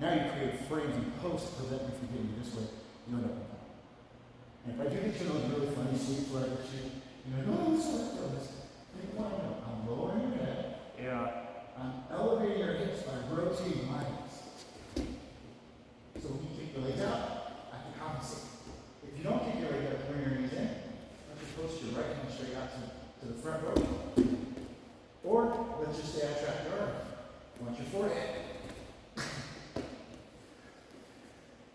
Now you create frames and posts to prevent me from getting you this way. You end up with that. And if I do get you those really funny sweeps where I get you, you're like, oh, this is what this. You want to know, I'm lowering your head. Yeah. I'm elevating your hips by rotating my hips. So when you kick your legs out, I can compensate. If you don't kick your legs out, bring your knees in. Let your post your right hand straight out to the front row. Or let's just say I trap your arm. Want your forehead.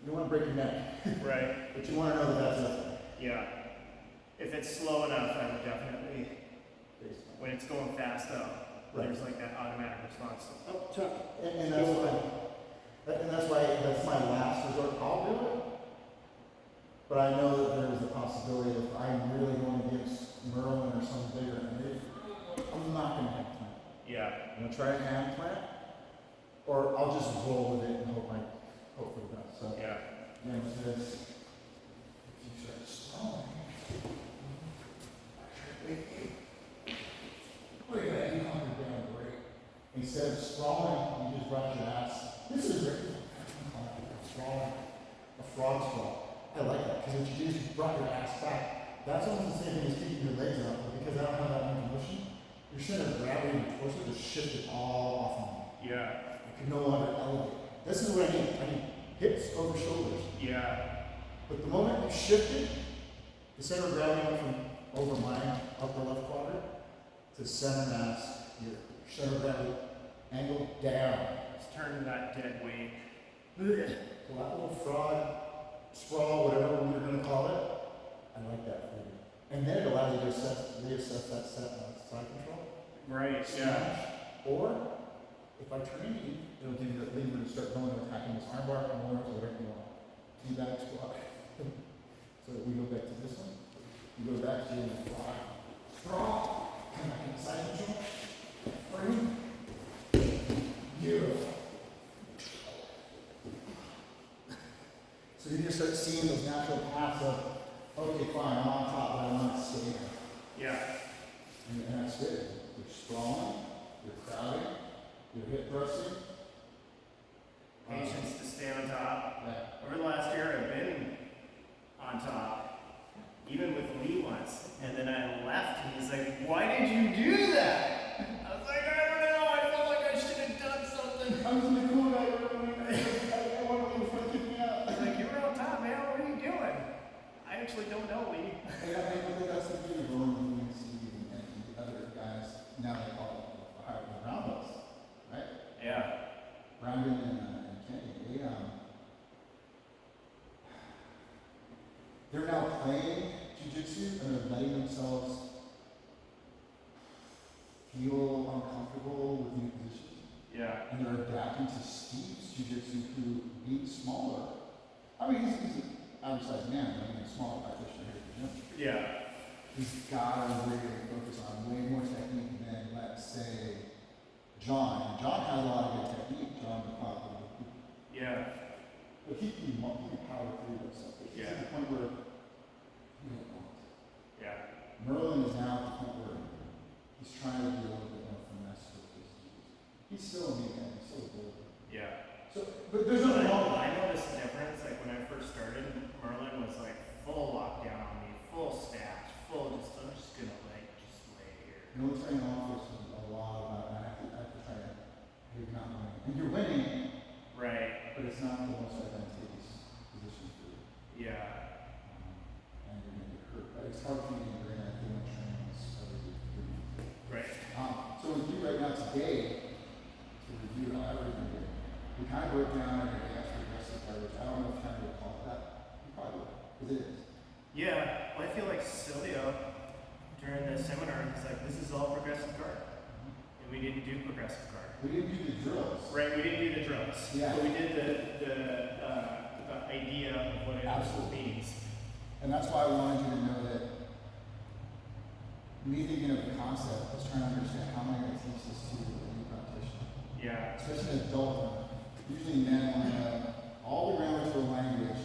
You don't want to break your neck, Right. but you want to know that that's a Yeah. If it's slow enough, I would definitely. When it's going fast though, there's like that automatic response. Up top. And that's why that's my last resort. I'll do it. But I know that there is a possibility that if I'm really going against Merlin or some bigger entity, I'm not going to have time. Yeah. I'm going to try a hand plant, or I'll just roll with it and hope for the best. So, Yeah. again, with this, if you start stalling, look at that, you hunker down great. Instead of sprawling, you just rock your ass. This is great. Sprawling, a frog sprawl. I like that, because what you do is you rock your ass back. That's almost the same thing as keeping your legs up, but because I don't have that much motion, your center of gravity and your torso just shifted all off of me. Yeah. I can no longer elevate. This is what I need. I need hips over shoulders. Yeah. But the moment you shifted, the center of gravity went from over my upper left quadrant to center mass, your center of gravity angled down. It's turning that dead weight. So that little frog, sprawl, whatever we're going to call it, I like that for you. And then it allows you to reassess that side control. Right. Yeah. Smash. Or, if I train you, it'll give you the lever to start going and attacking this armbar, or whatever you want. T-back squat. So we go back to this one. You go back to your fly. Sprawl. Come back in side control. Frame. Beautiful. So you're going to start seeing those natural paths of, okay, fine, I'm on top, but I want to stay there. Yeah. And that's it. You're sprawling, you're crowding, you're hip thrusting. Patience to stay on top. Yeah. Over the last year, I've been on top, even with Lee once. And then I left, and he's like, "Why did you do that?" I was like, "I don't know. I felt like I should have done something." I was in the cool guy, I want to leave kick me out. He's like, "You were on top, man. What are you doing?" I actually don't know, Lee. And I think that's the beauty of rolling with Steve and the other guys, now they call it around us, right? Yeah. Brandon and Kenny, they're now playing jiu-jitsu and they're letting themselves feel uncomfortable with new positions. Yeah. And they're adapting to Steve's jiu-jitsu, who being smaller. I mean, he's an undersized man, but he's a smaller practitioner here at the gym. Yeah. He's got to really focus on way more technique than, let's say, John. And John has a lot of good technique, John McCall. Yeah. But he can power through that stuff. He's Yeah. at the point where he don't want. Yeah. Merlin is now at the point where he's trying to be a little bit more finesse with his jiu-jitsu. He's still a meat man, he's still a builder. Yeah. So, but there's nothing wrong with I that. noticed a difference. Like when I first started, Merlin was like full lockdown on me, full stash, full just I'm just gonna like just lay here. Military office is a lot about that. I have to try to, you're not winning. And you're winning, Right. but it's not the most advantageous position for you. Yeah. And you're going to get hurt. But it's hard for you to bring that human training every week. Right. So with you right now today, to review how everything did, we kind of broke down our advanced progressive coverage. I don't know if Ken would call it that. You probably would, because it is. Yeah. Well, I feel like Silvio during the seminar was like, "This is all progressive guard," and we didn't do progressive guard. We didn't do the drills. Right. We didn't do the drills. Yeah. But we did the idea of what it Absolutely. means. And that's why I wanted you to know that me thinking of the concept, I was trying to understand how am I going to teach this to a new practitioner, Yeah. especially an adult learner. Usually men want to know all the grammar to a language,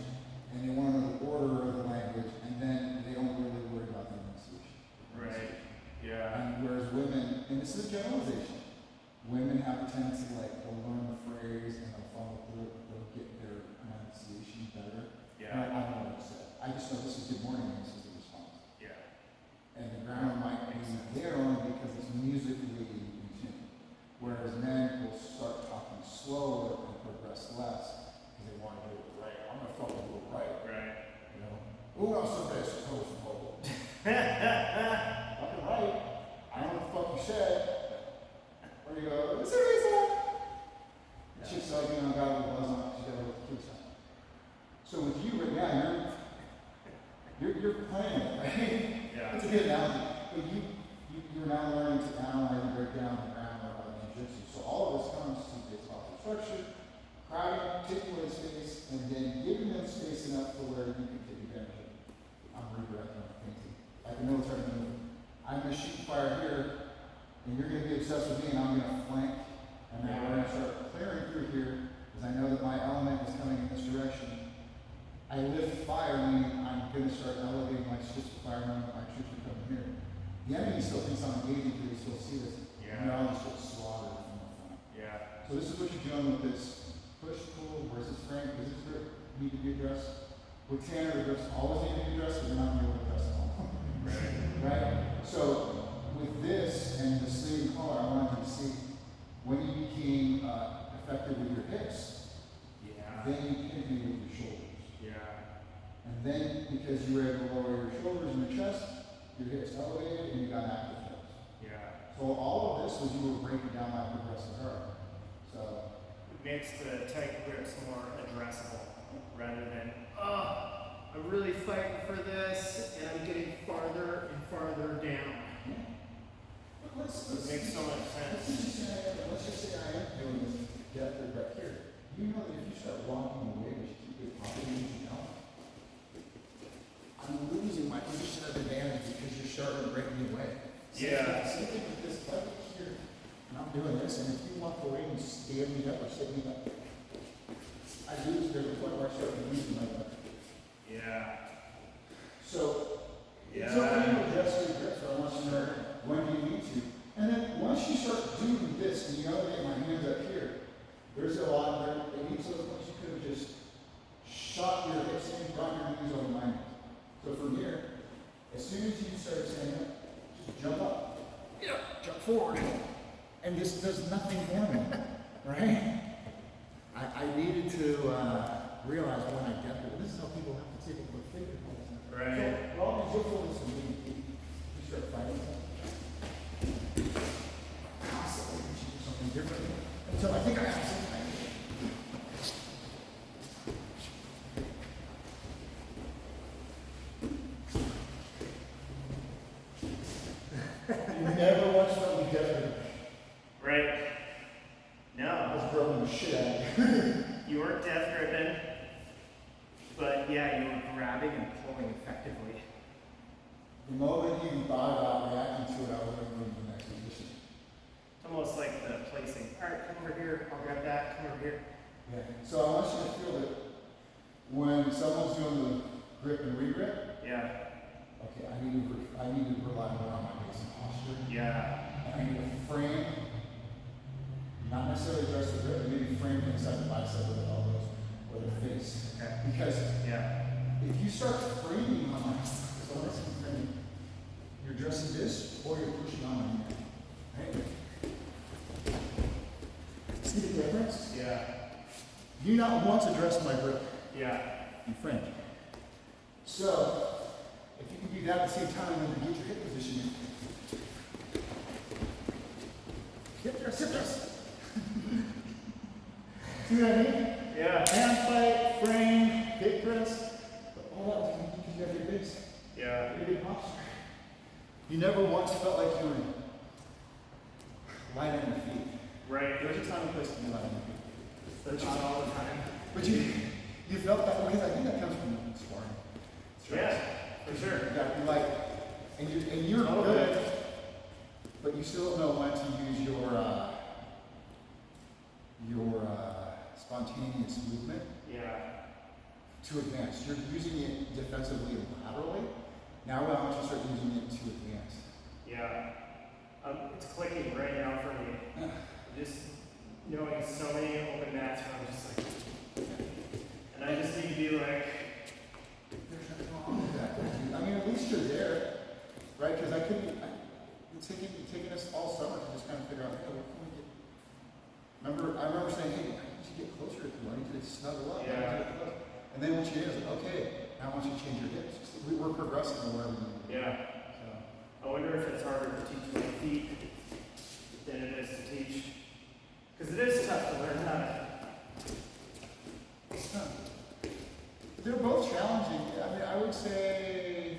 and they want to know the order of the language, and then they don't really worry about the pronunciation. Right. Yeah. And whereas women, and this is a generalization, women have a tendency like they'll learn the phrase and they'll follow through it, they'll get their pronunciation better. Yeah. I don't know what to say. I just know this is good morning and this is the response. Yeah. And the grammar might be there only because it's musically in tune. Whereas men will start talking slower and progress less because they want to do it right. I'm gonna fucking do it right. Right. You know? Who else is this? Fucking right. I don't know what the fuck you said. Where you go, what's it is? She's like, you know, got a little buzz on it, she got a little kids on. So with you right now, you're playing it, right? Yeah. It's a good analogy. But you're now learning to analyze and break down the grammar of jiu-jitsu. So all of this comes to it's about the structure, crowding, taking away space, and then giving them space enough to where you can take advantage of it. I'm redirecting my thinking. Like a military maneuver. I'm going to shoot fire here, and you're going to be obsessed with me, and I'm going to flank, and then we're going to start clearing through here, because I know that my element is coming in this direction. I lift fire, meaning I'm going to start elevating my troops to fire, and my troops are coming here. The enemy still thinks I'm engaging because they still see this. Yeah. And they're all just get slaughtered from the front. Yeah. So this is what you're doing with this push, pull, where's this frame, does this grip need to be addressed? With Tanner, the grips always need to be addressed, but you're not going to be able to address them all. Right. Right? So with this and the sleeve and collar, I wanted you to see when you became effective with your hips, Yeah. then you can be with your shoulders. Yeah. And then because you were able to lower your shoulders and your chest, your hips elevated and you got active hips. Yeah. So all of this was you were breaking down my progressive error. So It makes the tight grips more addressable rather than, oh, I'm really fighting for this and I'm getting farther and farther down. It makes so much sense. Let's just say I am doing this depth or back here. You know that if you start walking away, but you keep it popping you down, I'm losing my position of advantage because you're starting to break me away. Yeah. Same thing with this button here. And I'm doing this, and if you walk away and stand me up or sit me up, I lose. There's a point where I start losing my button. Yeah. So, Yeah. it's okay to adjust your grips, but I want you to know when you need to. And then once you start doing this, and you know that my hands up here, there's a lot there. It needs those points you could have just shot your hips in, brought your knees over my knees. So from here, as soon as you start standing up, just jump up. Jump forward. And this does nothing for me. Right? I needed to realize when I get there, this is how people have to take a quick figure. Right. So, all these you'll feel this when you start fighting. Constantly, you should do something different. Until I think I have something. You never once felt me different. Right. I No. was broken the shit out of you. You weren't death gripping, but yeah, you were grabbing and pulling effectively. The moment you thought about reacting to it, I was going to move to the next position. It's almost like the placing. All right, come over here. I'll grab that. Come over here. Yeah. So I want you to feel that when someone's doing the grip and re-grip, Yeah. okay, I need to rely more on my basic posture. Yeah. And I need to frame, not necessarily address the grip, but maybe frame inside the bicep or the elbows or the face. Okay. Because Yeah. if you start framing on my, so let's see framing, you're addressing this or you're pushing on my hand. Right? See the difference? Yeah. You not once addressed my grip. Yeah. You frame. So, if you can do that at the same time and get your hip position in. Hip thrust, hip thrust. See what I mean? Yeah. Hand fight, frame, hip thrust. But all that was because you have your base. Yeah. Your big posture. You never once felt like you were light on your feet. Right. There's a time and place to be light on your feet. But not all the time. But you You felt that because I think that comes from sparring. Yeah, for sure. You gotta be like, and you're Totally. good, but you still don't know when to use your spontaneous movement Yeah. to advance. You're using it defensively and laterally. Now I want you to start using it to advance. Yeah. It's clicking right now for me. Just knowing so many open mats where I'm just like, and I just need to be like, There's nothing wrong with that. I mean, at least you're there, right? Because it's taking us all summer to just kind of figure out, hey, what can we get? I remember saying, hey, I need you to get closer to you. I need you to snuggle up. I need you to get close. And then once you did, I was like, okay, now I want you to change your hips. We're progressing or whatever. yeah. So, I wonder if it's harder to teach my feet than it is to teach, because it is tough to learn how to. huh. They're both challenging. I mean, I would say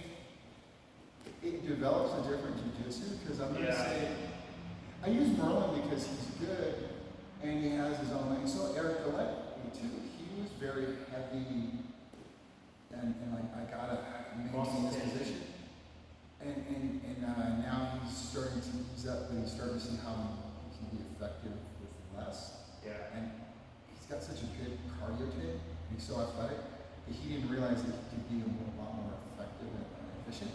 it develops a different jujitsu because I'm going to Yeah. say I use Merlin because he's good and he has his own lane. So Eric Gillette too. He was very heavy and like I gotta maintain this position. And now he's starting to ease up, but he's starting to see how he can be effective with less. Yeah. And he's got such a good cardio tape, and he's so athletic, that he didn't realize that he could be a lot more effective and efficient.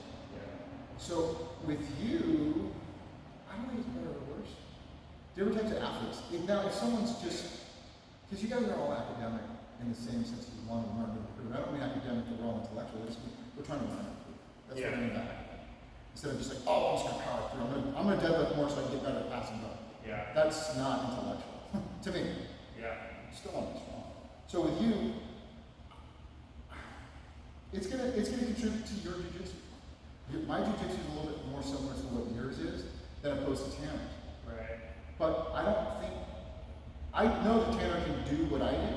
So with you, I don't think it's better or worse. Different types of athletes. Now, if someone's just, because you guys are all academic in the same sense you want to learn to improve. I don't mean academic, we're all intellectual. We're trying to learn to improve. That's what I mean by academic. Instead of just like, oh, I'm just gonna power through. I'm gonna deadlift more so I can get better at passing up. Yeah. That's not intellectual to me. Yeah. Still want to be strong. So with you, it's gonna contribute to your jujitsu. My jujitsu is a little bit more similar to what yours is than opposed to Tanner's. Right. But I know that Tanner can do what I do,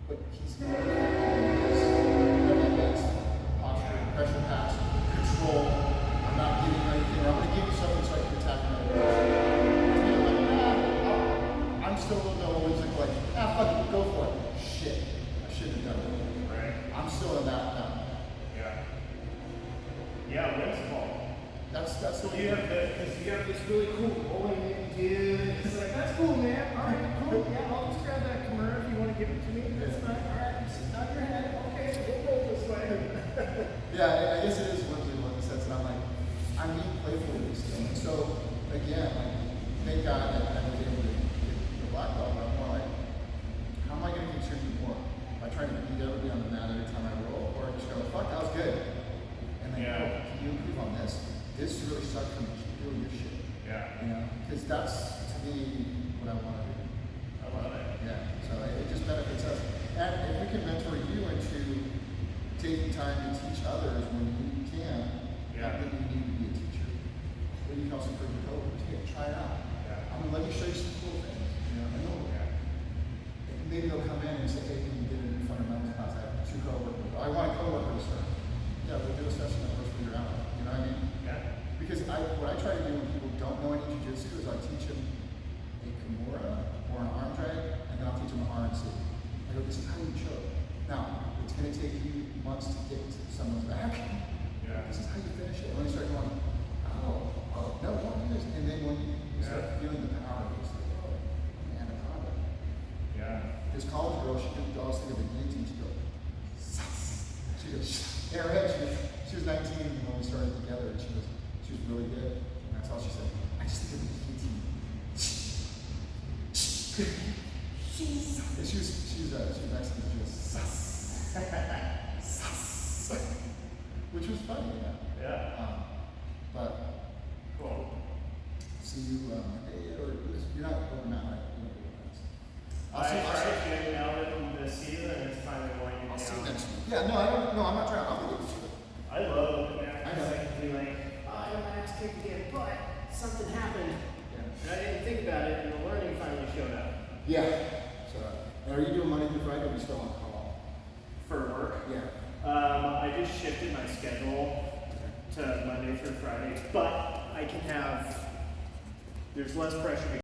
but he's more heavy-based, posture, pressure pass, control. I'm not giving you anything, or I'm going to give you something so I can attack another person. I'm still a little know like, fuck it, go for it. Shit, I shouldn't have done it. Right. I'm still in that now. Yeah. Yeah, wins ball. That's the way You have because you have this really cool rolling in, dude. It's like, that's cool, man. All right, cool. Yeah, I'll just grab that Kimura if you want to give it to me. That's fine. All right, nod your head. Okay, we'll roll this way. Yeah, I guess it is one of the sense that I'm like, I'm being playful with these things. So again, like, thank God that I was able to get the black belt, but I'm more like, how am I going to contribute more? By trying to beat everybody on the mat every time I roll, or just go, fuck, that was good. And then, Yeah. oh, can you improve on this? This really sucked for me. Keep doing your shit. Yeah. You know, because that's to me what I want to do. I love it. Yeah, so it just benefits us. And if we can mentor you into taking time to teach others when you can, Yeah. not that you need to be a teacher, but you can also encourage your coworkers, hey, try it out. Yeah. I'm gonna let you show you some cool things. You know, I know. Yeah. And maybe they'll come in and say, hey, can you get in fundamentals class? I have 2 coworkers. I want a coworker to start. Yeah, we'll do a session that works for your hour. You know what I mean? Yeah. Because what I try to do when people don't know any jiu-jitsu is I teach them a Kimura or an arm drag, and then I'll teach them an RNC. I go, this is how you choke. Now, it's going to take you months to get to someone's back. Yeah. This is how you finish it. When you start going, oh, no, don't do this. And then when you start feeling the power, it's like, oh, anaconda. Yeah. This college girl, she did the thing of the guillotine. She goes, "Sus." She goes, in her head, she was 19 when we started together, and she was really good. And that's all she said. I just think of the guillotine. And she was Mexican. She was sus. Sus. Which was funny, yeah. Yeah. But Cool. see you Monday, or you're not over now, right? You don't do it. I tried getting out of the season and it's finally winding I'll see you down. next week. Yeah, no, I'm not trying. I'm gonna go see it. I love looking at I it know. because I can be like, oh, I got my ass kicked again, but something happened. And I didn't think about it, and the learning finally showed up. Yeah. So, are you doing Monday through Friday, or are you still on call? For work. Yeah. I just shifted my schedule to Monday through Friday, but I can have, there's less pressure